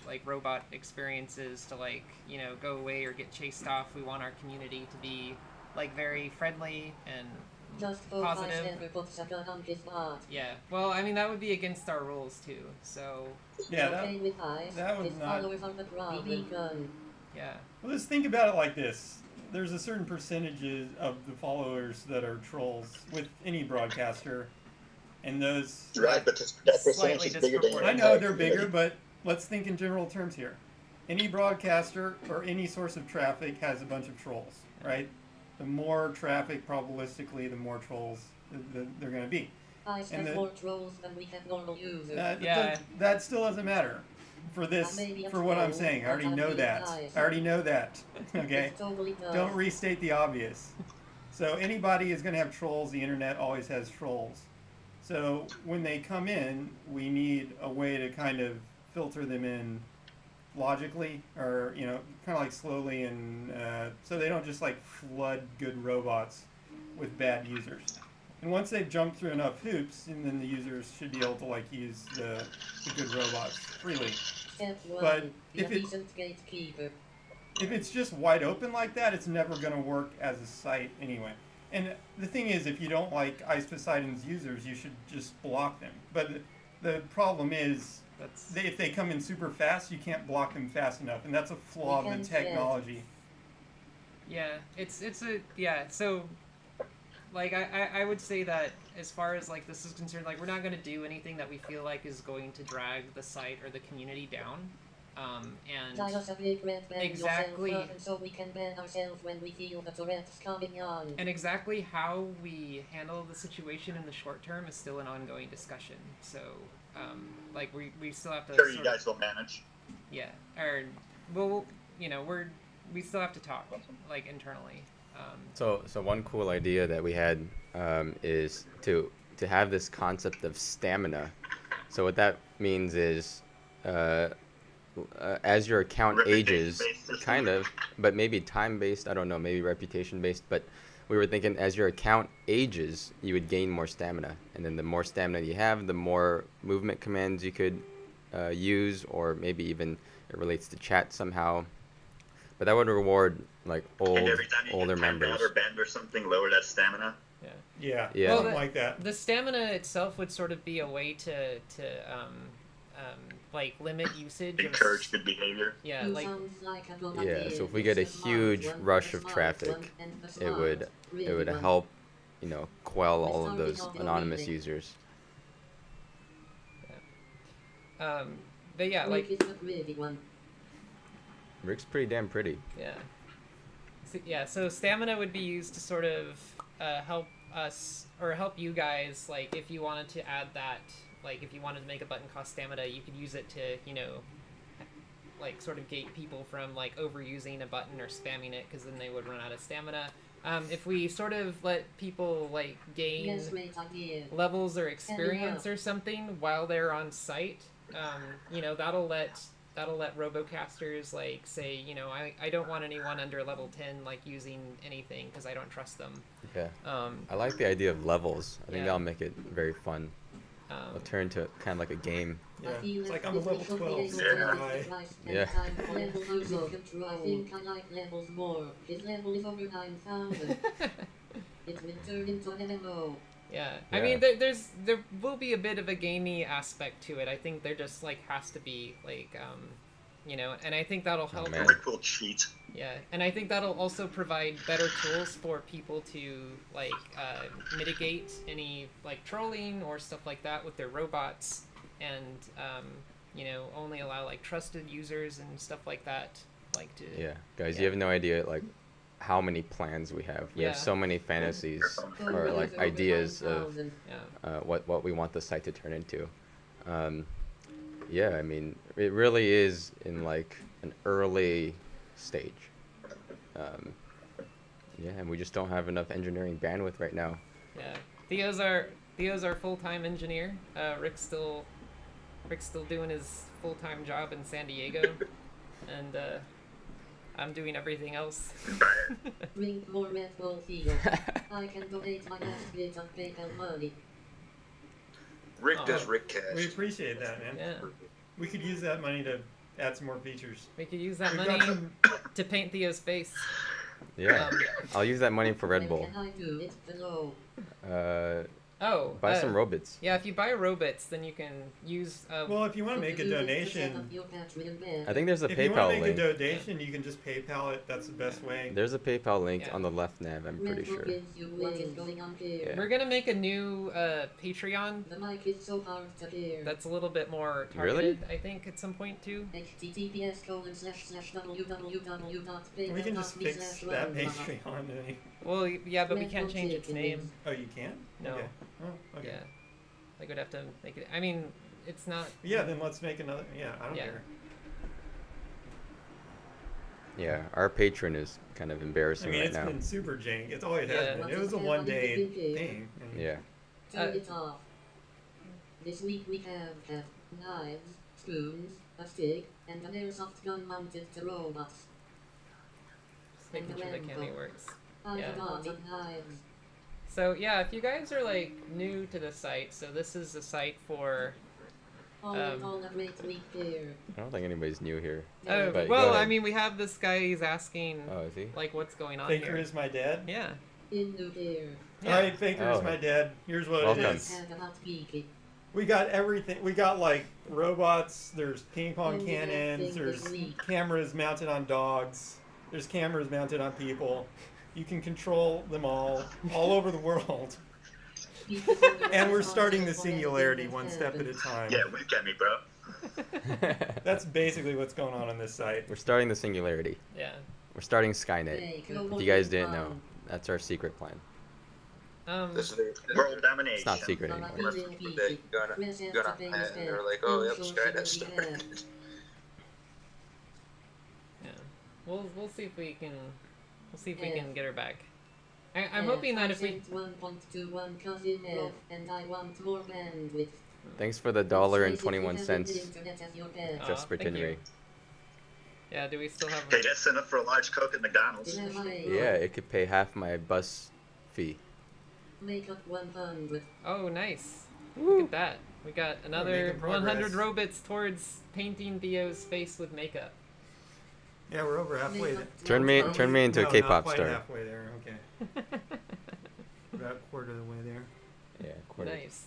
like, robot experiences to, like, you know, go away or get chased off. We want our community to be, like, very friendly and positive. Yeah, well, I mean, that would be against our rules, too, so... Yeah, that was not... Yeah. Well, let's think about it like this. There's a certain percentage of the followers that are trolls with any broadcaster, and those... Right, but that percentage is bigger than... I know they're bigger, but let's think in general terms here. Any broadcaster or any source of traffic has a bunch of trolls, right? The more traffic, probabilistically, the more trolls they're going to be. I have more trolls than we have normal users. That still doesn't matter for this, for what I'm saying. I already know that. Okay? Totally Don't restate the obvious. So anybody is going to have trolls. The internet always has trolls. So when they come in, we need a way to kind of filter them in logically, or, you know, kind of like slowly, and so they don't just like flood good robots with bad users. And once they've jumped through enough hoops, and then the users should be able to like use the good robots freely. But if it's just wide open like that, it's never going to work as a site anyway. And the thing is, if you don't like Ice Poseidon's users, you should just block them. But the problem is, if they come in super fast, you can't block them fast enough, and that's a flaw of the technology. Yeah, so, like, I would say that as far as, like, this is concerned, like, we're not going to do anything that we feel like is going to drag the site or the community down. And exactly, so we can ban ourselves when we feel the Tourette's coming on. And exactly how we handle the situation in the short term is still an ongoing discussion. So, like, we still have to. Sure, you guys will manage. Yeah, or well, you know, we still have to talk, like, internally. So one cool idea that we had is to have this concept of stamina So what that means is, as your account ages, kind of, but maybe time-based, I don't know, maybe reputation-based, but we were thinking as your account ages, you would gain more stamina. And then the more stamina you have, the more movement commands you could use, or maybe even it relates to chat somehow. But that would reward like older members. Or bend or something, lower that stamina. Yeah, yeah, something like that. The stamina itself would sort of be a way to like limit usage. Encourage good behavior. Yeah, like so if we get a huge rush of traffic, it would help, you know, quell all of those anonymous users. Yeah. But yeah, like Rick's pretty damn pretty. Yeah. So stamina would be used to sort of help us, or help you guys, like if you wanted to add that, like if you wanted to make a button cost stamina, you could use it to, you know, like sort of gate people from like overusing a button or spamming it, because then they would run out of stamina. If we sort of let people like gain levels or experience or something while they're on site, you know, that'll let Robocasters like say, you know, I don't want anyone under level 10 like using anything because I don't trust them. Yeah. I like the idea of levels. I think that'll make it very fun. It'll turn into kind of like a game. Yeah. It's like I'm a level 12. So yeah. I think I like levels more. His level is over 9,000. It will turn into an MMO. Yeah, I mean, there will be a bit of a gamey aspect to it. I think there just like has to be like, you know, and I think that'll help. Very cool cheat. Yeah, and I think that'll also provide better tools for people to like mitigate any like trolling or stuff like that with their robots, and you know, only allow like trusted users and stuff like that, like to. Yeah, guys, you have no idea like how many plans we have. We have so many fantasies or like ideas of what we want the site to turn into. Yeah, I mean, it really is in like an early stage. Yeah, and we just don't have enough engineering bandwidth right now. Yeah, Theo's our full-time engineer. Rick's still doing his full-time job in San Diego, and I'm doing everything else. Drink more Red Bull, Theo. I can donate my last bit of PayPal money. Rick does Rickcast. We appreciate that, man. Yeah. We could use that money to add some more features. We could use that money to paint Theo's face. Yeah. I'll use that money for Red Bull. Can I do it below? Buy some robots. Yeah, if you buy robots, then you can use. Well, if you want to make a donation, I think there's a PayPal link. If you want to make a donation, you can just PayPal it. That's the best way. There's a PayPal link on the left nav, I'm pretty sure. Yeah. We're gonna make a new Patreon. The mic is so hard to hear. That's a little bit more targeted, I think, at some point too. https://www.paypal.me/. We can just fix that Patreon. Well, yeah, but we can't change its name. Oh, you can? No. Okay. Oh, okay. Yeah. Like, we'd have to make it. I mean, it's not. Yeah, then let's make another. Yeah, I don't care. Yeah, our patron is kind of embarrassing right now. It's been super jank. It's always has been. It was a one-day thing. Yeah. Turn it off. This week we have knives, spoons, a stick, and an airsoft gun mounted to robots. Just making sure the camera works. Knives. So yeah, if you guys are like new to the site, so this is a site for. I don't think anybody's new here. Oh, well, I mean, we have this guy. He's asking. Oh, is he? Like, what's going on Faker here? is my dad. Yeah. Alright, Faker is my dad. Here's what it is. We got everything. We got like robots. There's ping pong cannons. There's cameras mounted on dogs. There's cameras mounted on people. You can control them all over the world. And we're starting the singularity one step at a time. Yeah, wink at me, bro. That's basically what's going on this site. We're starting the singularity. Yeah. We're starting Skynet. If you guys didn't know, that's our secret plan. World domination. It's not secret anymore. They're like, oh, yep, Skynet started. Yeah. We'll see if we can. We'll see if we can get her back. I'm hoping that if we. 1.21 cousin F, and I want more bandwidth. Thanks for the $1.21 just for thank you. Tinry. Yeah, do we still have... Hey, that's enough for a large Coke at McDonald's. Yeah, it could pay half my bus fee. Make up 100. Oh, nice. Woo. Look at that. We got another making progress. 100 robots towards painting Theo's face with makeup. Yeah, we're over halfway. Turn me into a K-pop not quite star. halfway there. Okay. About a quarter of the way there. Yeah, quarter. Nice.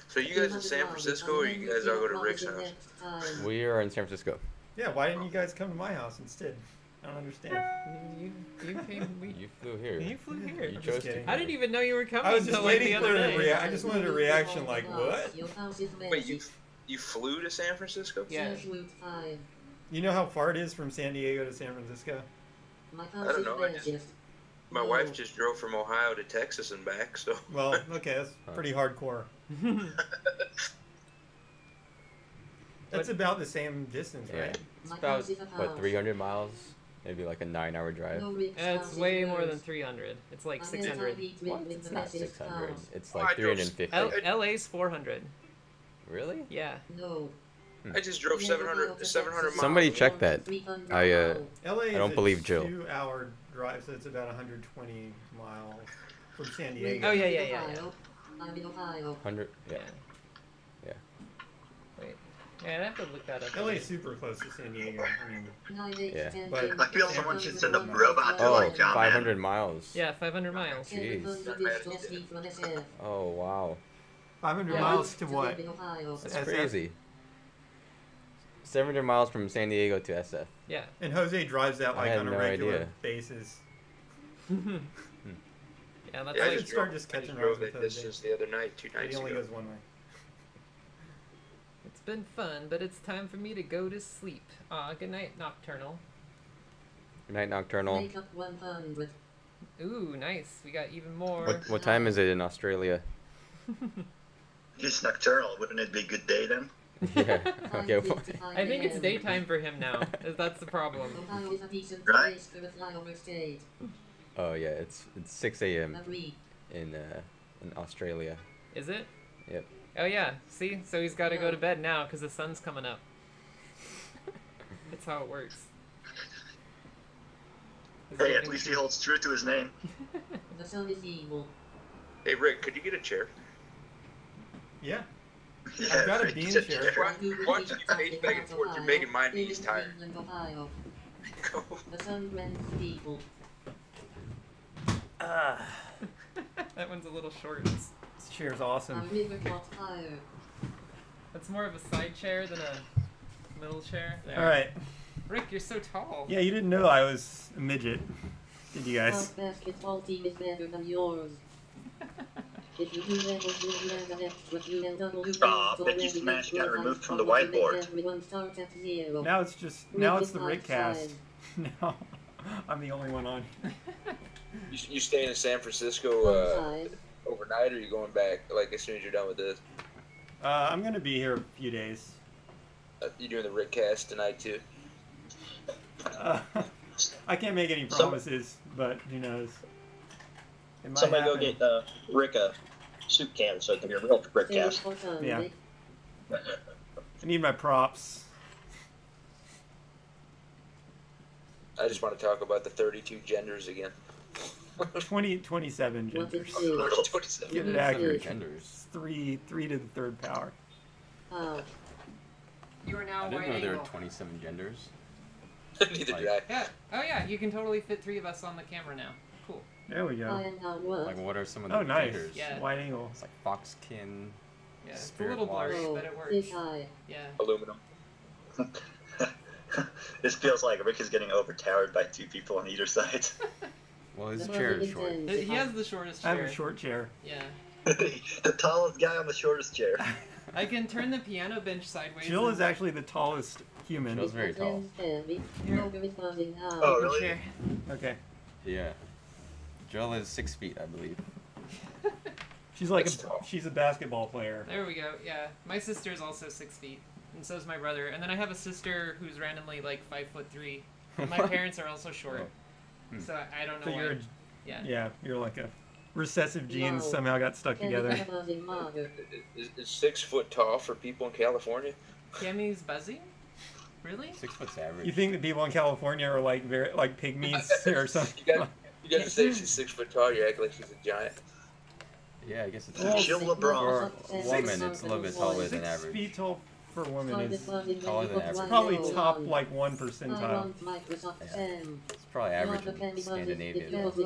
So you guys in San Francisco, or you guys all go to Rick's house? We are in San Francisco. Yeah, why didn't you guys come to my house instead? I don't understand. You came... You flew here. You flew here. You I'm chose just to. kidding. I didn't even know you were coming I was just until like waiting the for other a day. I just wanted a reaction like, what? Wait, you flew to San Francisco? Yeah. You know how far it is from San Diego to San Francisco? I don't know. My wife just drove from Ohio to Texas and back, so. Well, okay, that's pretty hardcore. That's about the same distance, Yeah. right? It's about, what, 300 miles? Maybe like a 9-hour drive. It's way more than 300. It's like 600. What? It's not 600. It's like 350. LA's 400. Really? Yeah. No. I just drove 700 miles. Somebody check that. LA is I don't believe Jill. a 2-hour drive, so it's about 120 miles from San Diego. Oh, yeah. I'm in Ohio. 100? Yeah. Yeah. Wait. Yeah, I'd have to look that up. LA is super close to San Diego. I mean, Yeah. But I feel someone should send a robot to Oh, like John 500 miles. Yeah, 500 miles. Jeez. Oh, wow. 500 Yeah. miles to what? That's SF? crazy. 700 miles from San Diego to SF. Yeah. And Jose drives that I like had on a no regular idea. basis. Yeah, that's Yeah, I like... should start just I catching drove rides with that Jose. distance the other night, 2 He nights only ago. goes one way. It's been fun, but it's time for me to go to sleep. Aw, good night, Nocturnal. Good night, Nocturnal. Make up 100. Ooh, nice. We got even more. What time is it in Australia? He's nocturnal. Wouldn't it be a good day then? Yeah. Okay. I think it's daytime for him now. That's the problem. Ohio is a decent Right. place for a flyover state. Oh yeah, it's 6 a.m. Agree. in Australia. Is it? Yep. Oh yeah. See? So he's got to go to bed now because the sun's coming up. That's how it works. Hey, at least he holds true to his name. The sun is evil. Hey, Rick, could you get a chair? Yeah. Yeah, I've got a Rick, bean he's a chair. Watch you pace back and forth. You're making my knees tired. Cleveland, Ohio. The sun rends people. That one's a little short. This chair's A awesome. river caught fire. That's more of a side chair than a middle chair. There. All right. Rick, you're so tall. Yeah, you didn't know I was a midget, did you Our guys? basketball team is better than yours. If you do levels, you'll land an extra Q and double you Aw, points Mickey already. Smash got Make removed from sure the to make whiteboard. everyone start at 0. Now it's just now it's the Rick cast. Now I'm the only one on. You staying in San Francisco overnight, or are you going back like as soon as you're done with this? I'm gonna be here a few days. You doing the Rick cast tonight too? I can't make any promises, but who knows? It might Somebody go happen. get Rick a soup can so it can be a real Rick cast. Yeah. I need my props. I just want to talk about the 32 genders again. 27 genders. 27. Get it accurate. Genders. It's 3 to the third power. You are now I didn't wide know there were angle. 27 genders. Neither did I. Yeah. Oh yeah, you can totally fit 3 of us on the camera now. Cool. There we go. Like, what are some of the Oh, nice. genders? Yeah. Wide angle. It's like foxkin. Yeah, it's a Spirit little wash. blurry, but it works. Yeah. Aluminum. This feels like Rick is getting overtowered by 2 people on either side. Well, his chair is short. He has the shortest chair. I have a short chair. Yeah. The tallest guy on the shortest chair. I can turn the piano bench sideways. Jill and- is actually the tallest human. Jill's very tall. Oh, Oh, really? chair. Okay. Yeah. Jill is 6 feet, I believe. She's like That's tall. she's a basketball player. There we go. Yeah, my sister is also 6 feet, and so is my brother. And then I have a sister who's randomly like 5'3". And my parents are also short, Oh. so I don't know So why. you're Yeah. yeah, you're like a recessive genes somehow got stuck together. Is 6 foot tall for people in California? Cammy's buzzing? Really? 6 foot's average. You think the people in California are like pygmies or something? You got to say she's 6 foot tall. You act like she's a giant. Yeah, I guess it's Chill LeBron. for a woman. It's a little bit taller than 6 average. feet tall for women is Taller than average. probably top like 1 percentile. It's probably average in Scandinavia. Average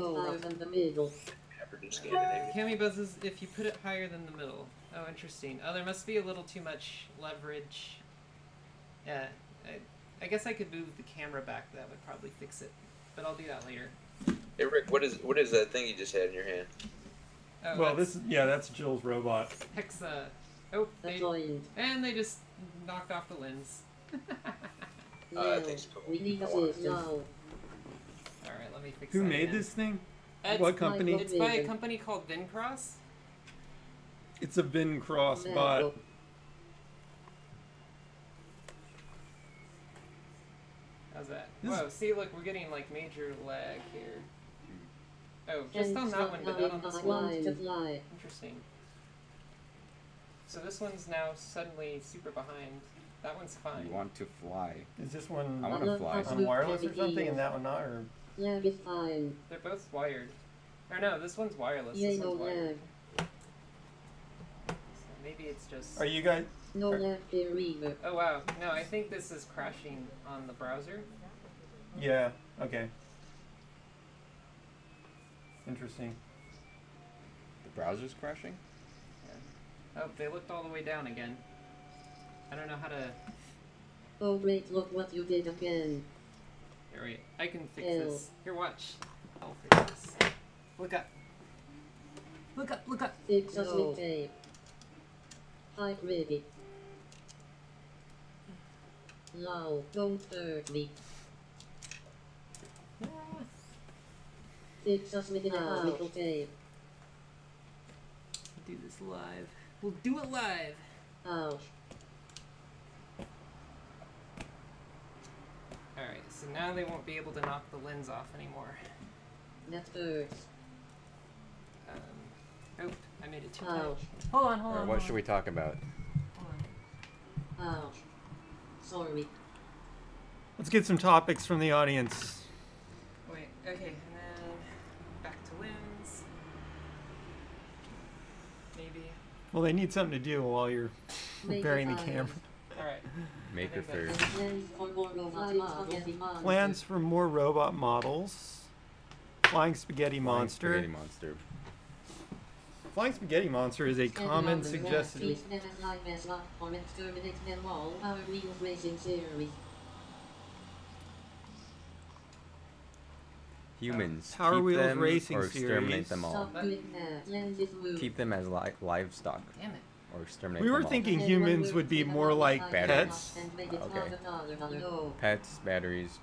in Scandinavia. Cammy buzzes if you put it higher than the middle. Oh, interesting. Oh, there must be a little too much leverage. Yeah, I guess I could move the camera back. That would probably fix it, but I'll do that later. Hey Rick, what is that thing you just had in your hand? Oh, Well, that's Jill's robot. Hexa. Oh, they just knocked off the lens. I think it's cool. Alright, let me fix Who that made again. this thing? It's What company? It's by a company called Vincross. It's a Vin Cross bot. How's that? Whoa, see, look, we're getting like major lag here. Oh, just on that one, but not on this one. Interesting. So this one's now suddenly super behind. That one's fine. You want to fly. Is this one I want to fly. on wireless or something, and that one not? Or Lag is fine. They're both wired. Or no, this one's wireless. This No one's wired. lag. So maybe it's just... are you guys? No lag there either. Oh wow, no, I think this is crashing on the browser. Yeah. Okay. Interesting. The browser's crashing? Oh, they looked all the way down again. I don't know how to... Oh great, look what you did again. Here, wait, I can fix this. Here, watch. I'll fix this. Look up. Look up, look up. Fix us with tape. Hi, ready. No, don't hurt me. Fix us with an tape. Do this live. We'll do it live. Ouch. Alright, so now they won't be able to knock the lens off anymore. That hurts. Oh, I made it too tight. Ouch. Hold on. What should we talk about? Hold on. Ouch. Sorry. Let's get some topics from the audience. Wait, okay, and then back to lens. Maybe. Well, they need something to do while you're repairing the camera. Alright. Maker fair. Plans for more robot models. Flying Spaghetti Monster. Spaghetti Monster. Flying Spaghetti Monster is a common suggested. Humans. Power keep Wheels them Racing or exterminate Series. them all. Keep them as livestock. Damn it. Or exterminate We them were all. thinking humans would be more like Batteries. pets. Okay. Pets, batteries.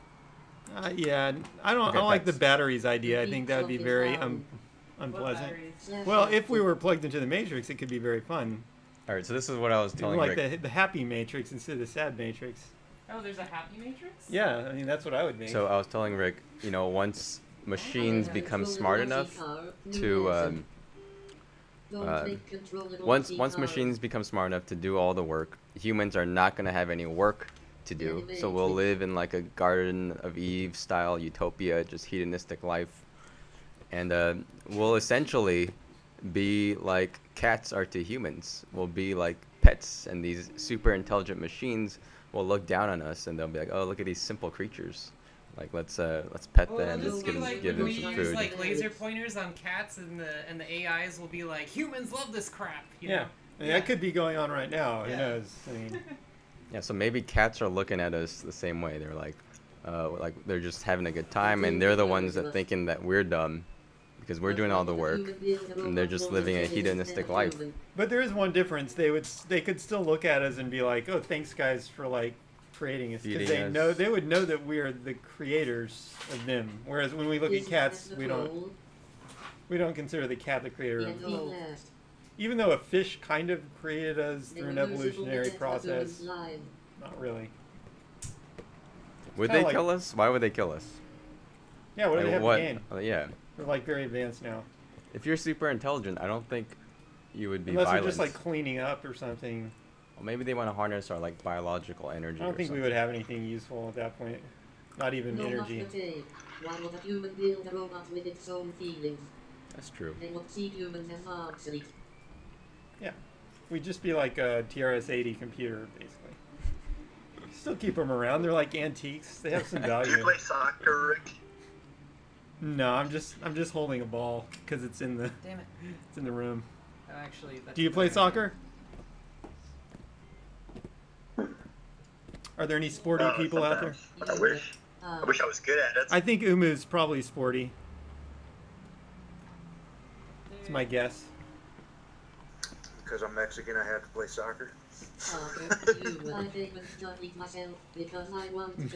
Yeah, I don't like the batteries idea. I think that would be very unpleasant. Well, if we were plugged into the Matrix, it could be very fun. Alright, so this is what I was telling like Rick. the happy Matrix instead of the sad Matrix. Oh, there's a happy matrix? Yeah, I mean that's what I would make. So I was telling Rick, you know, once machines become smart enough to once machines become smart enough to do all the work, humans are not going to have any work to do. So we'll live in like a Garden of Eve style utopia, just hedonistic life, and we'll essentially be like cats are to humans. We'll be like pets, and these super intelligent machines will look down on us, and they'll be like, "Oh, look at these simple creatures. Like let's pet them. Let's give them some food." Like laser pointers on cats, and the AIs will be like, "Humans love this crap." You know? I mean, that could be going on right now. Who knows? I mean, yeah. So maybe cats are looking at us the same way. They're like they're just having a good time, and they're the ones that thinking that we're dumb because we're doing all the work, and they're just living a hedonistic life. But there is one difference. They could still look at us and be like, "Oh, thanks guys for like creating us," because they would know that we are the creators of them. Whereas when we look at cats, we don't consider the cat the creator of them. Even though a fish kind of created us through an evolutionary process, not really. Would they kill us? Why would they kill us? Yeah, what do they have to gain? Yeah. They're like very advanced now. If you're super intelligent, I don't think you would be Unless violent. we're just like cleaning up or something. Well, maybe they want to harness our like biological energy. I don't think we would have anything useful at that point. Not even energy. Why would a human build a robot with its own feelings? That's true. They would see humans as obsolete. Yeah. We'd just be like a TRS-80 computer, basically. Still keep them around. They're like antiques. They have some value. Do you play soccer, Rick? No, I'm just holding a ball because it's in the. Damn it. It's in the room. Oh, actually, that's Do you play soccer? Are there any sporty people out there? I wish I was good at it. I think Umu's probably sporty. It's my guess. Because I'm Mexican, I have to play soccer.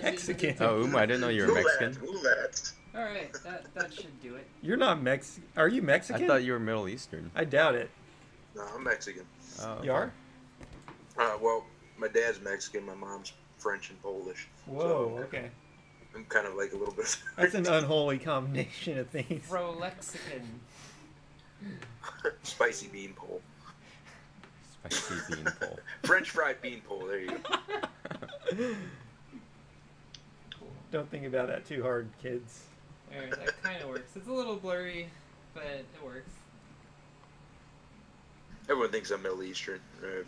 Mexican. Oh, I didn't know you were Mexican. Alright, that should do it. You're not Mexican. Are you Mexican? I thought you were Middle Eastern. I doubt it. No, I'm Mexican. Oh, okay. You are? Well, my dad's Mexican, my mom's French and Polish. Whoa, So okay. I'm kind of like a little bit. That's an unholy combination of things. Pro-Lexican. Spicy bean pole. Spicy bean pole. French fried bean pole, there you go. Don't think about that too hard, kids. There, that kind of works. It's a little blurry, but it works. Everyone thinks I'm Middle Eastern.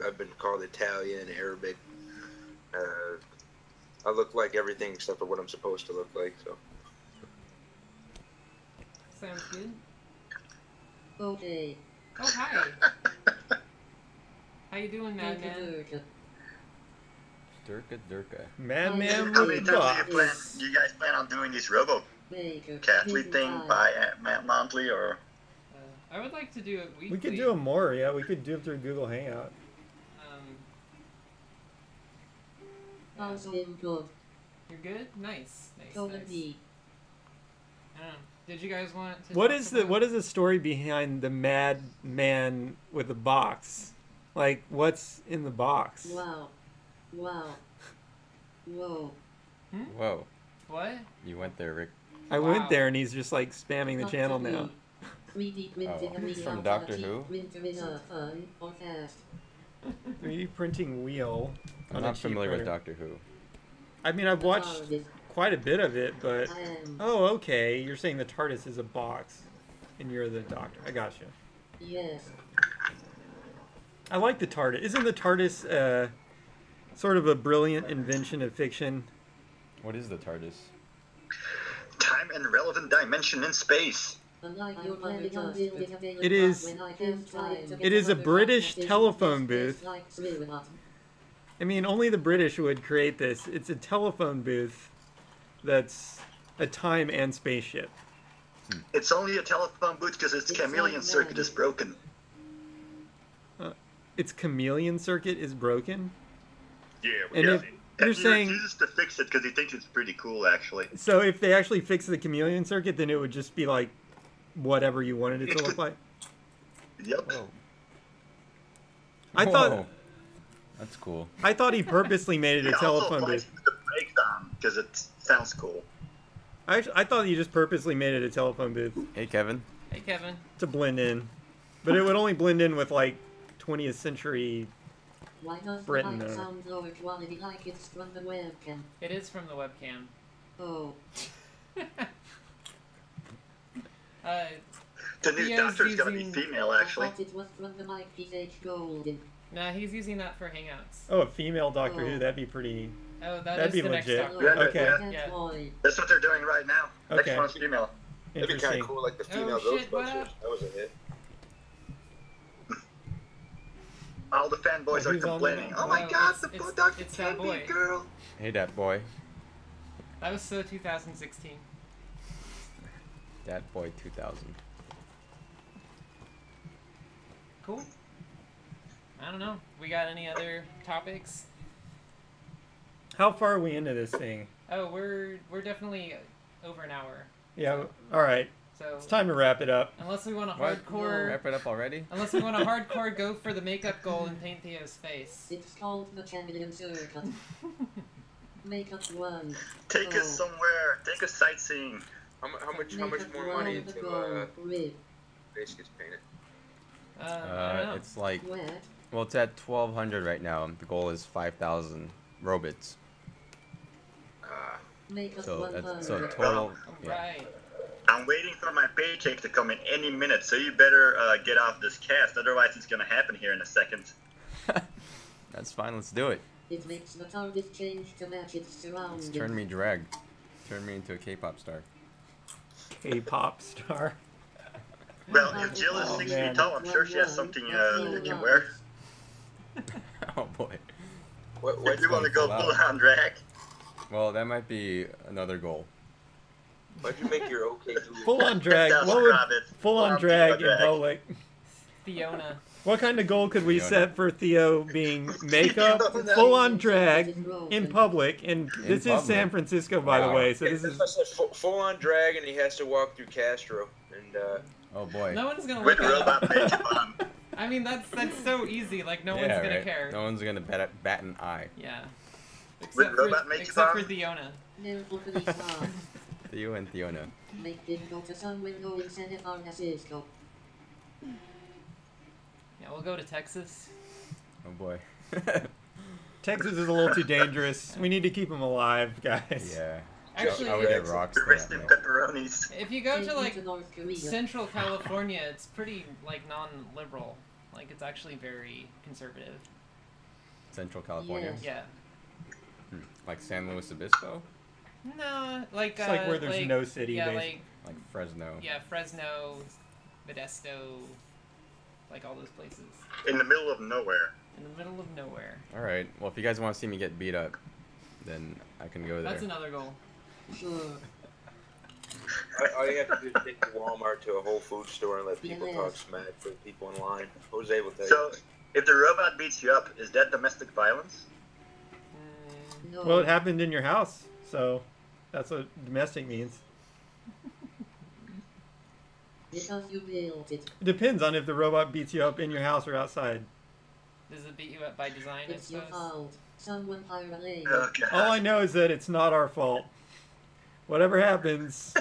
I've been called Italian, Arabic. I look like everything except for what I'm supposed to look like, so. Sounds good. Okay. Oh, hi. How you doing, Madman? Durka. Madman How many with times do you guys plan on doing this RoboCat thing monthly or? I would like to do it weekly. We could do them more, yeah. We could do it through Google Hangout. Also good. You're good? Nice. Nice. Golden Bee. I don't know. Did you guys want to What is the story behind the madman with the box? Like, what's in the box? Wow. Wow. Whoa. Whoa. What? You went there, Rick. I went there and he's just like spamming the channel now. 3D printing It's from Doctor Who? 3D printing wheel. I'm not familiar with Doctor Who. I mean, I've watched quite a bit of it, but... Oh, okay. You're saying the TARDIS is a box, and you're the Doctor. I gotcha. Yes. I like the TARDIS. Isn't the TARDIS sort of a brilliant invention of fiction? What is the TARDIS? Time and relevant dimension in space. It is a British telephone booth. I mean, only the British would create this. It's a telephone booth that's a time and spaceship. It's only a telephone booth because its chameleon circuit is broken. Its chameleon circuit is broken? Yeah, and if you're saying he refuses to fix it because he thinks it's pretty cool, actually. So if they actually fix the chameleon circuit, then it would just be like whatever you wanted it to look like? Yep. Whoa. I thought... That's cool. I thought he purposely made it a telephone booth. The brakes on because it sounds cool. I thought he just purposely made it a telephone booth. Hey, Kevin. Hey, Kevin. To blend in. But it would only blend in with, like, 20th century Britain. Sound lower quality like it's from the webcam? It is from the webcam. Oh. The new Doctor's gonna be female, actually. I thought it was from the mic H Golden. Nah, he's using that for Hangouts. Oh, a female Doctor Who, that'd be pretty... Oh, that'd be the legit. next Doctor. Okay. Yeah. That's what they're doing right now. Okay. Next one's female. That'd be kind of cool, like the female Ghostbusters. That was a hit. All the fanboys are complaining. Oh my God, the Doctor can be a girl. Hey, that boy. That was so 2016. Dat Boy 2000. Cool. I don't know. We got any other topics? How far are we into this thing? Oh, we're definitely over an hour. Yeah, alright. So it's time to wrap it up. Unless we want to What? hardcore... Wrap it up already? Unless we want to hardcore go for the makeup goal and paint Theo's face. It's called the chameleon circuit. Makeup one. Take us somewhere. Take us sightseeing. How much more money to Face gets painted. I don't know. It's like, Where? well, it's at 1,200 right now. The goal is 5,000 robots. Make us So that's 100. total. Yeah. Right. I'm waiting for my paycheck to come in any minute, so you better get off this cast, otherwise it's gonna happen here in a second. That's fine. Let's do it. It makes the target change to match its surroundings. Turn me drag. Turn me into a K-pop star. K-pop star. Well, if Jill is 6 feet tall, I'm sure she has something that can wear. Oh boy. What you want to go full on drag? Well, that might be another goal. Why'd you make your OK Google? Full on drag. What would full on drag in public? Fiona. What kind of goal could we set for Theo being makeup, full on drag in public? And this is San Francisco, by the way. So this is full on drag, and he has to walk through Castro. And oh boy. No one's gonna look at it. I mean, that's so easy. Like no one's gonna care. No one's gonna bat an eye. Yeah. Except for Theona. Theo and Theona. Make it go to San Wingo in San Francisco. Yeah, we'll go to Texas. Oh boy. Texas is a little too dangerous. We need to keep them alive, guys. Yeah. Actually, I would get rocks. Pepperonis. If you go to like Central California, it's pretty like non-liberal. Like it's actually very conservative. Central California. Yeah. Like San Luis Obispo. No, like it's like where there's no city. Yeah, like Fresno. Yeah, Fresno, Modesto, like all those places. In the middle of nowhere. In the middle of nowhere. All right. Well, if you guys want to see me get beat up, then I can go there. That's another goal. Sure. All you have to do is take the Walmart to a Whole Foods store and let people talk smack for the people in line. Jose will take So, if the robot beats you up, is that domestic violence? No. Well, it happened in your house, so that's what domestic means. Because you built it. It depends on if the robot beats you up in your house or outside. Does it beat you up by design? It's your fault. Someone hire a lady. All I know is that it's not our fault. Whatever happens,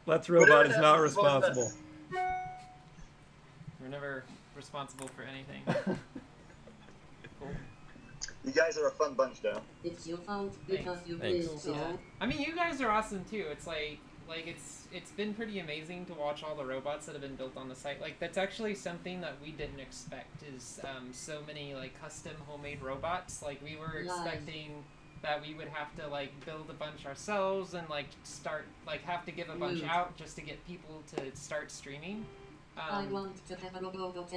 Let's Robot is not responsible. We're never responsible for anything. Cool. You guys are a fun bunch, though. It's your fault because you built it. Yeah. I mean, you guys are awesome too. It's like it's been pretty amazing to watch all the robots that have been built on the site. Like that's actually something that we didn't expect is so many like custom homemade robots. Like we were expecting that we would have to like build a bunch ourselves and like have to give a bunch out just to get people to start streaming. I want to have a robot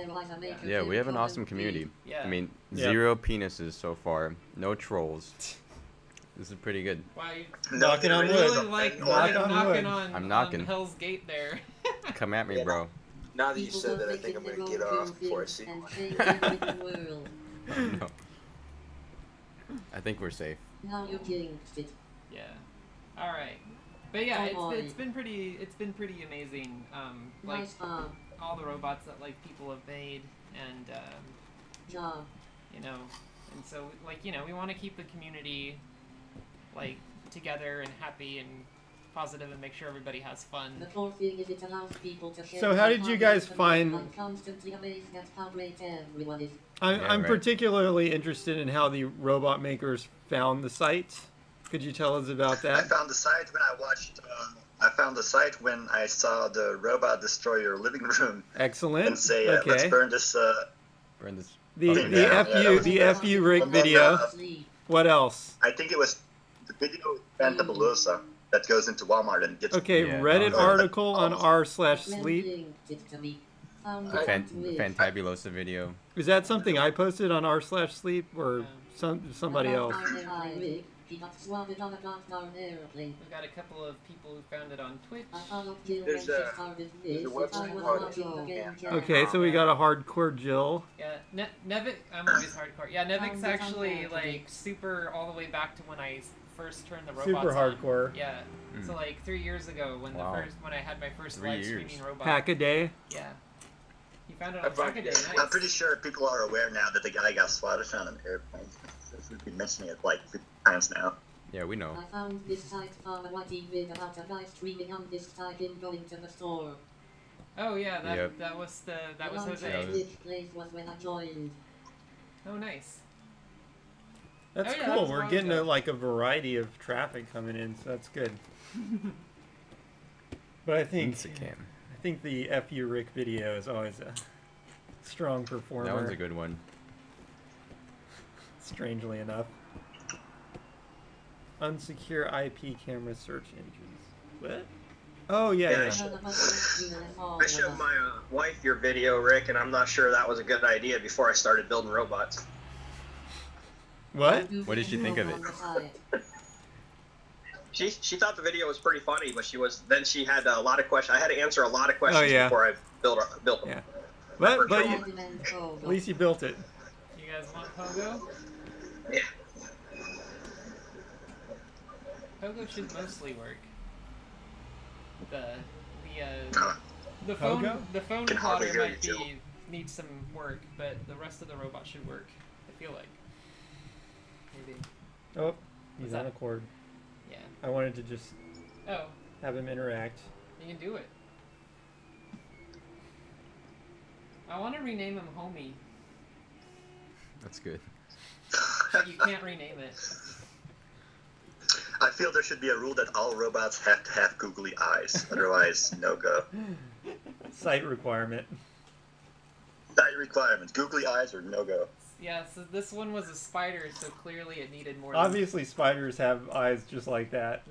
yeah, we have an awesome community. Yeah. I mean, 0 penises so far, no trolls. This is pretty good. Wow, you knocking on wood. Really like knocking on I'm knocking. on Hell's Gate there. Come at me, bro. Now that you said that, I think I'm gonna get off before I see one. No. I think we're safe. Now you jinxed it. Yeah. All right. But yeah, it's been pretty amazing. Like nice farm. All the robots that like people have made, and you know, and so like we want to keep the community like together and happy and positive and make sure everybody has fun. The core thing is it allows people to share. So how did you guys find? I'm constantly amazed at how great everyone is. I'm particularly interested in how the robot makers found the site. Could you tell us about that? I found the site when I watched. I found the site when I saw the robot destroy your living room. Excellent. And say, okay. let's burn this. Burn this. The FU rig video. What else? I think it was the video with Fantabulosa that goes into Walmart and gets. Okay, Reddit article on r/sleep. The Fantabulosa video. Is that something I posted on r/sleep or somebody else? He got swatted on a goddamn airplane. We've got a couple of people who found it on Twitch. There's a website. Okay, so we got a hardcore Jill. Yeah, Nevik. I'm always hardcore. Yeah, Nevik's actually like super all the way back to when I first turned the robots super hardcore. On. Yeah. So like 3 years ago when when I had my first live streaming robot. Hack a day. Yeah. You found it on Hack a Day. Nice. I'm pretty sure people are aware now that the guy got swatted on an airplane. We've been mentioning it like 50 times now. Yeah, we know. I found this site from a YT vid about a guy streaming on this site in going to the store. Oh yeah, that was Jose. This place was when I joined. Oh nice. That's yeah, cool. that We're getting a variety of traffic coming in, so that's good. But I think the FU Rick video is always a strong performer. That one's a good one. Strangely enough. Unsecure IP camera search engines. What? Oh yeah. I showed my wife your video, Rick, and I'm not sure that was a good idea before I started building robots. What? What did she think of it? She thought the video was pretty funny, but she had a lot of questions. I had to answer a lot of questions before I built them. Yeah. But at least you built it. You guys want Pogo? Yeah. Pogo should mostly work. The phone plotter might need some work, but the rest of the robot should work. I feel like. Maybe. Oh, he's on a cord. Yeah. I wanted to just have him interact. You can do it. I want to rename him Homie. That's good. You can't rename it. I feel there should be a rule that all robots have to have googly eyes, otherwise no go. Site requirement. Site requirements. Googly eyes or no go. Yeah, so this one was a spider, so clearly it needed more. Obviously, spiders have eyes just like that.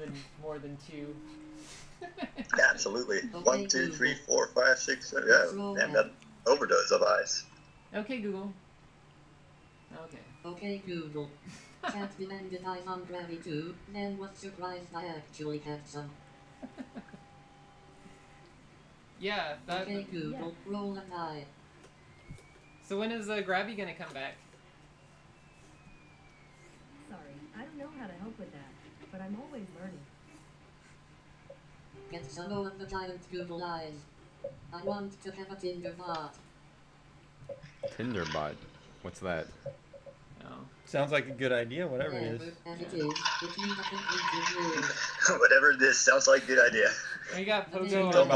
More than 2. Absolutely. 1, 2, 3, 4, 5, 6, 7. Yeah, and that overdose of eyes. Okay, Google. Okay. Okay, Google. Cat demanded eyes on Gravity 2, then was surprised I actually had some. Yeah, that. Okay, Google, roll an eye. So when is Grabby gonna come back? Sorry, I don't know how to help with that, but I'm always learning. Get some of the giant Google eyes. I want to have a Tinder bot. Tinder bot? What's that? Oh. Sounds like a good idea, whatever it is. Whatever it is, sounds like a good idea. We got Pogo on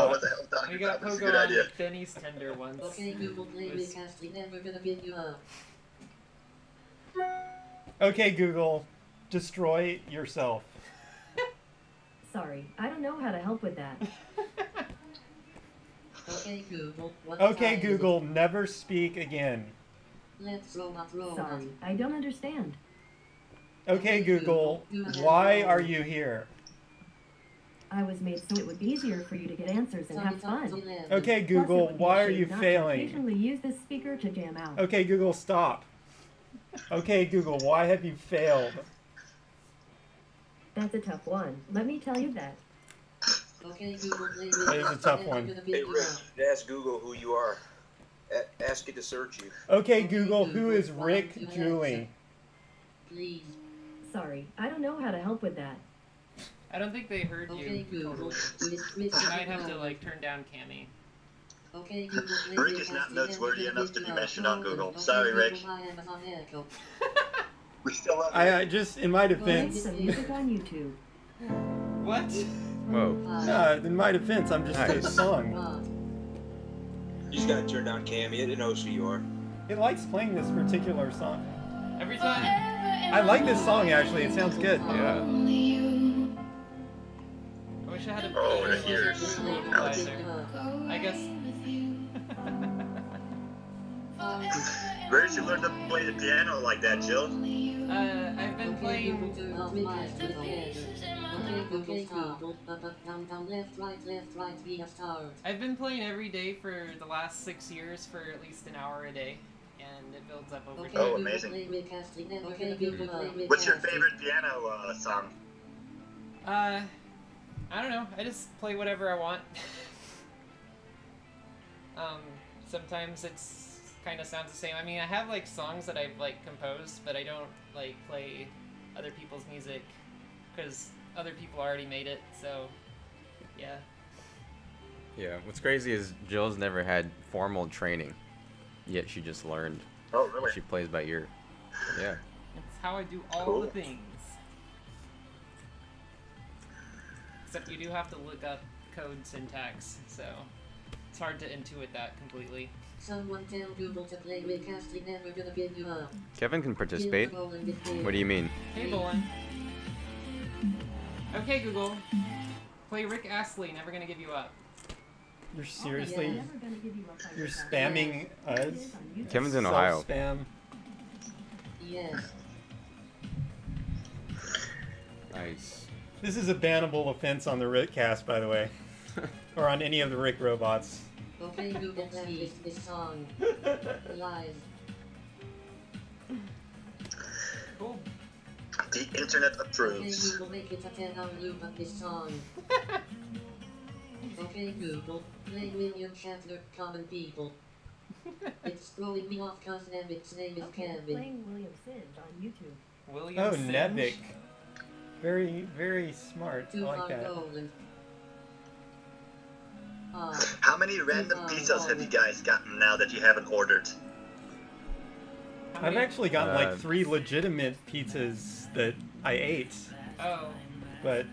Benny's Tinder once. Okay, Google, play me casting, never gonna pick you up. Okay, Google, destroy yourself. Sorry, I don't know how to help with that. Okay, Google, okay, Google, never speak again. Let's robot. Sorry, I don't understand. Okay, Google, why are you here? I was made so it would be easier for you to get answers and have fun. Okay, Google, why are you failing? Occasionally use this speaker to jam out. Okay, Google, stop. Okay, Google, why have you failed? That's a tough one. Let me tell you that. Okay, Google, that is a tough one. Hey, Rick, ask Google who you are. Ask it to search you. Okay, Google, who is Rick Julie? Please. Sorry, I don't know how to help with that. I don't think they heard you. Google. You might have to turn down Cammy. Okay, Google. Rick is not noteworthy enough to be mentioned on Google. Sorry, Rick. We still love you. I just, in my defense. Some music on YouTube. What? Whoa. In my defense, I'm just a song. You just gotta turn down Cammy. It knows who you are. It likes playing this particular song. Every time. I like this song actually. It sounds good. Yeah. I wish I had a I guess. Where did you learn to play the piano like that, Jill? I've been playing. I've been playing every day for the last 6 years for at least an hour a day, and it builds up over time. Oh, amazing. What's your favorite piano song? I don't know. I just play whatever I want. Sometimes it's kind of sounds the same. I mean, I have songs that I've composed, but I don't play other people's music because other people already made it. So, yeah. Yeah. What's crazy is Jill's never had formal training, yet she just learned. Oh, really? She plays by ear. Yeah. It's how I do all the things. Except you do have to look up code syntax, so it's hard to intuit that completely. Someone tell Google to play Rickcast, he's never gonna give you up. Kevin can participate. What do you mean? Hey, Bolin. Okay, Google. Play Rick Astley, never gonna give you up. You're seriously... You're spamming us? Kevin's in Ohio. Spam. Yes. Nice. This is a bannable offense on the Rickcast, by the way. Or on any of the Rick robots. Okay, Google, this song. Live. Cool. The internet Okay, approves. Google, make it a 10-hour loop of this song. Okay, Google, play William Shatner, Common People. It's throwing me off cause Nevic's name is Kevin. Playing William Singe on YouTube. William Singe. Nevic. Very, very smart. I like that. How many random pizzas have you guys gotten now that you haven't ordered? I've actually gotten like 3 legitimate pizzas that I ate. Oh. But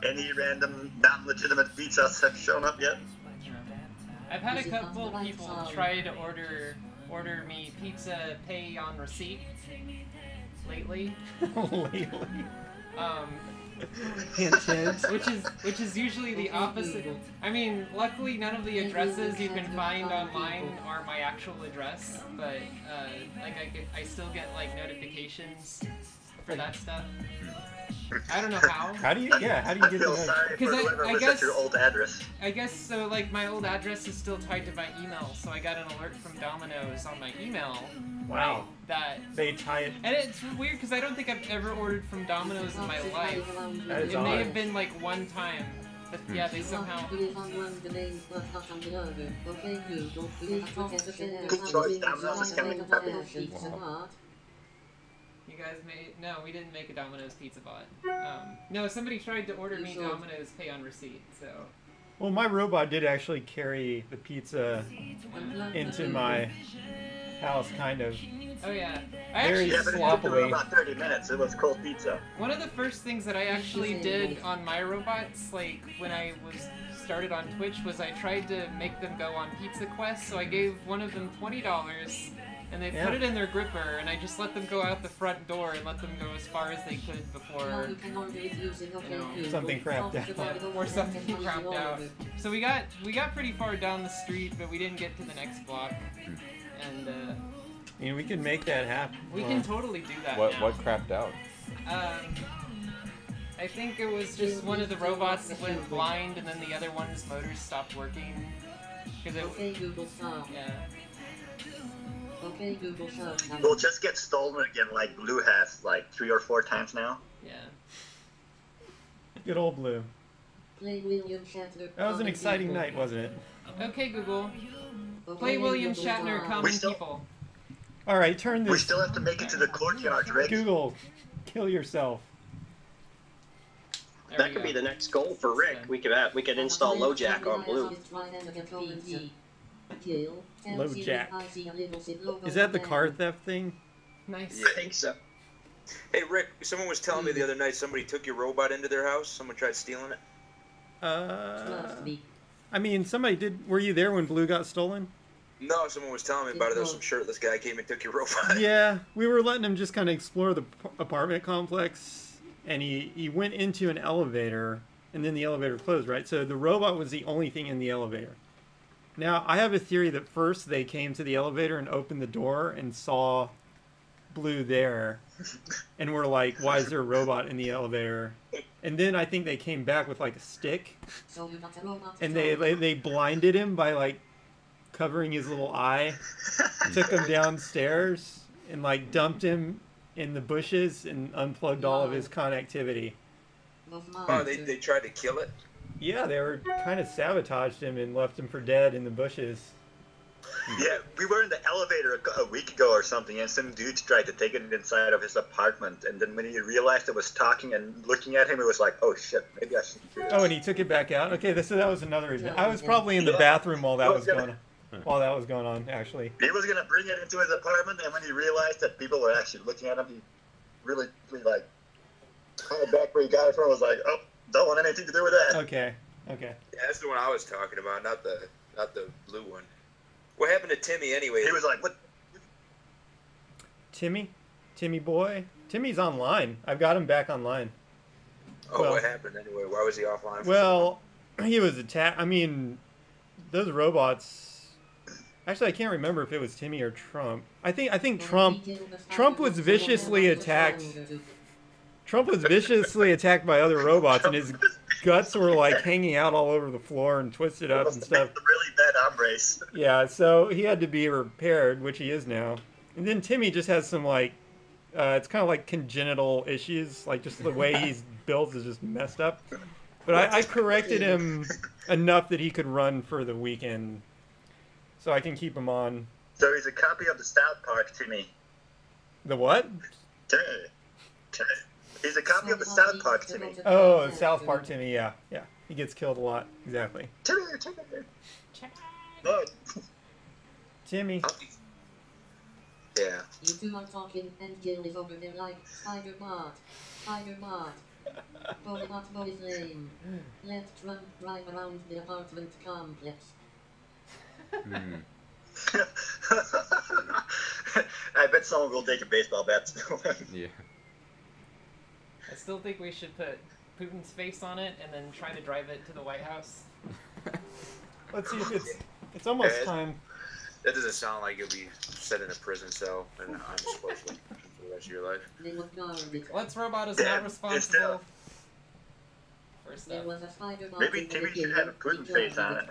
any random non-legitimate pizzas have shown up yet? I've had a couple of people try to order me pizza pay on receipt lately. Lately. Hint, hint. Which is usually the opposite. I mean, luckily none of the addresses you can find online are my actual address, but like I still get like notifications for that stuff. I don't know how. How do you get the Because I guess your old address. I guess so. Like my old address is still tied to my email, so I got an alert from Domino's on my email. Wow. That they tie it. And it's weird because I don't think I've ever ordered from Domino's in my life. That is it may odd. have been like one time, but yeah, they somehow. Good choice, Domino's is coming to You guys made we didn't make a Domino's pizza bot. No, somebody tried to order me Domino's pay on receipt. So. Well, my robot did actually carry the pizza into my house, kind of. Oh yeah, Very sloppily. About 30 minutes. It was cold pizza. One of the first things that I actually did on my robots, like when I was started on Twitch, was I tried to make them go on Pizza Quest. So I gave one of them $20. And they put it in their gripper, and I just let them go out the front door and let them go as far as they could before something crapped out. Before something crapped out. So we got pretty far down the street, but we didn't get to the next block. And I mean, we can make that happen. We can totally do that. What crapped out? I think it was just one of the robots that went blind, and then the other one's motors stopped working. Yeah. Okay, Google, we'll just get stolen again like Blue has like 3 or 4 times now. Yeah. Good old Blue. Play William Shatner. That was an exciting night, wasn't it? Okay, Google. Play William Shatner, Common People. Alright, turn this. We still have to make it to the courtyard, Rick. Google, kill yourself. That could be the next goal for Rick. We could install LoJack on Blue. LoJack. Is that the car theft thing? Nice. Yeah. I think so. Hey Rick, someone was telling me the other night somebody took your robot into their house. Someone tried stealing it. I mean, somebody did. Were you there when Blue got stolen? No, someone was telling me about it. There was some shirtless guy came and took your robot. Yeah, we were letting him just kind of explore the apartment complex, and he went into an elevator, and then the elevator closed, right? So the robot was the only thing in the elevator. Now, I have a theory that first they came to the elevator and opened the door and saw Blue there, and were like, why is there a robot in the elevator? And then I think they came back with like a stick, and they blinded him by like covering his little eye, took him downstairs, and like dumped him in the bushes and unplugged all of his connectivity. Oh, they tried to kill it? Yeah, they were kind of sabotaged him and left him for dead in the bushes. Yeah, we were in the elevator a week ago or something, and some dudes tried to take it inside of his apartment, and then when he realized it was talking and looking at him, it was like, oh shit, maybe I shouldn't do this. Oh, and he took it back out? Okay, so that was another reason. I was probably in the bathroom while that was going on, actually. He was going to bring it into his apartment, and when he realized that people were actually looking at him, he really like, kind of back where he got it from, was like, oh, don't want anything to do with that. Okay. Yeah, that's the one I was talking about, not the not the blue one. What happened to Timmy anyway? He was like, "What?" Timmy boy. Timmy's online. I've got him back online. Oh, well, what happened anyway? Why was he offline? Well, he was attacked. I mean, those robots. Actually, I can't remember if it was Timmy or Trump. I think Trump was viciously attacked. Trump was viciously attacked by other robots, and his guts were like hanging out all over the floor and twisted up and stuff. Really bad arm race. Yeah, so he had to be repaired, which he is now. And then Timmy just has some like, it's kind of like congenital issues, like just the way he's built is just messed up. But I corrected him enough that he could run for the weekend, so I can keep him on. So he's a copy of the South Park Timmy. The what? He's a copy of the South Park Timmy. Oh, South Park Timmy, yeah. He gets killed a lot, exactly. Timmy. Yeah. You two are talking and Gil is over there like Spider-Bot. Bodybot boy's name. Let Trump drive around the apartment complex. I bet someone will take a baseball bat. Yeah. I still think we should put Putin's face on it and then try to drive it to the White House. Let's see if it's almost time. That doesn't sound like you'll be set in a prison cell and unexposed for the rest of your life. Let's Robot is not responsible for stuff. Maybe Timmy should have a Putin face on it.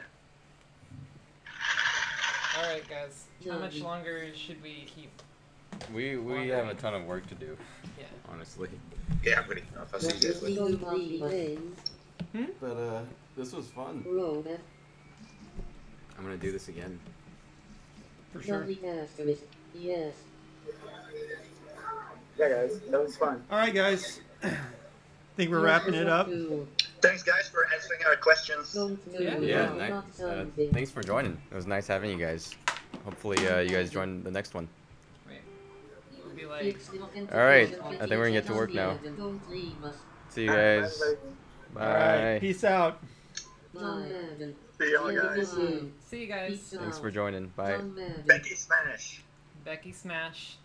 Alright guys, how much longer should we keep? We have a ton of work to do. Yeah. Honestly. Yeah, I'm ready. I'll see you guys later. But this was fun. I'm gonna do this again. For sure. Yes. Yeah, guys, that was fun. All right, guys. Think we're wrapping it up. Thanks, guys, for answering our questions. Yeah. Thanks for joining. It was nice having you guys. Hopefully, you guys join the next one. Alright, I think we're gonna get to work now. See you guys. Bye. Right, peace out. See y'all guys. See you guys. Thanks for joining. Bye. Becky Smash. Becky Smash.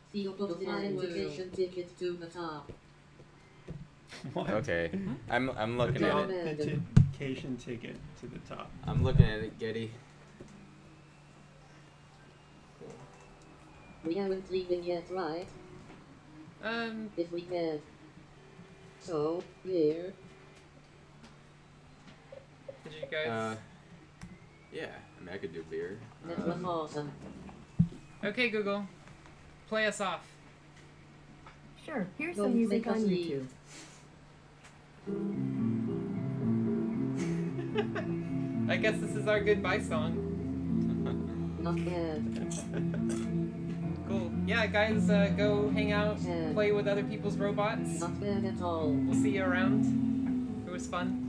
What? Okay. I'm looking at it. Authentication ticket to the top. I'm looking at it, Getty. We haven't leaving yet, right? If we can. So, here. Did you guys? Yeah. I mean, I could do beer. That was awesome. Okay, Google. Play us off. Sure, here's some music on YouTube. I guess this is our goodbye song. Not bad. Cool. Yeah, guys, go hang out, play with other people's robots. Not bad at all. We'll see you around. It was fun.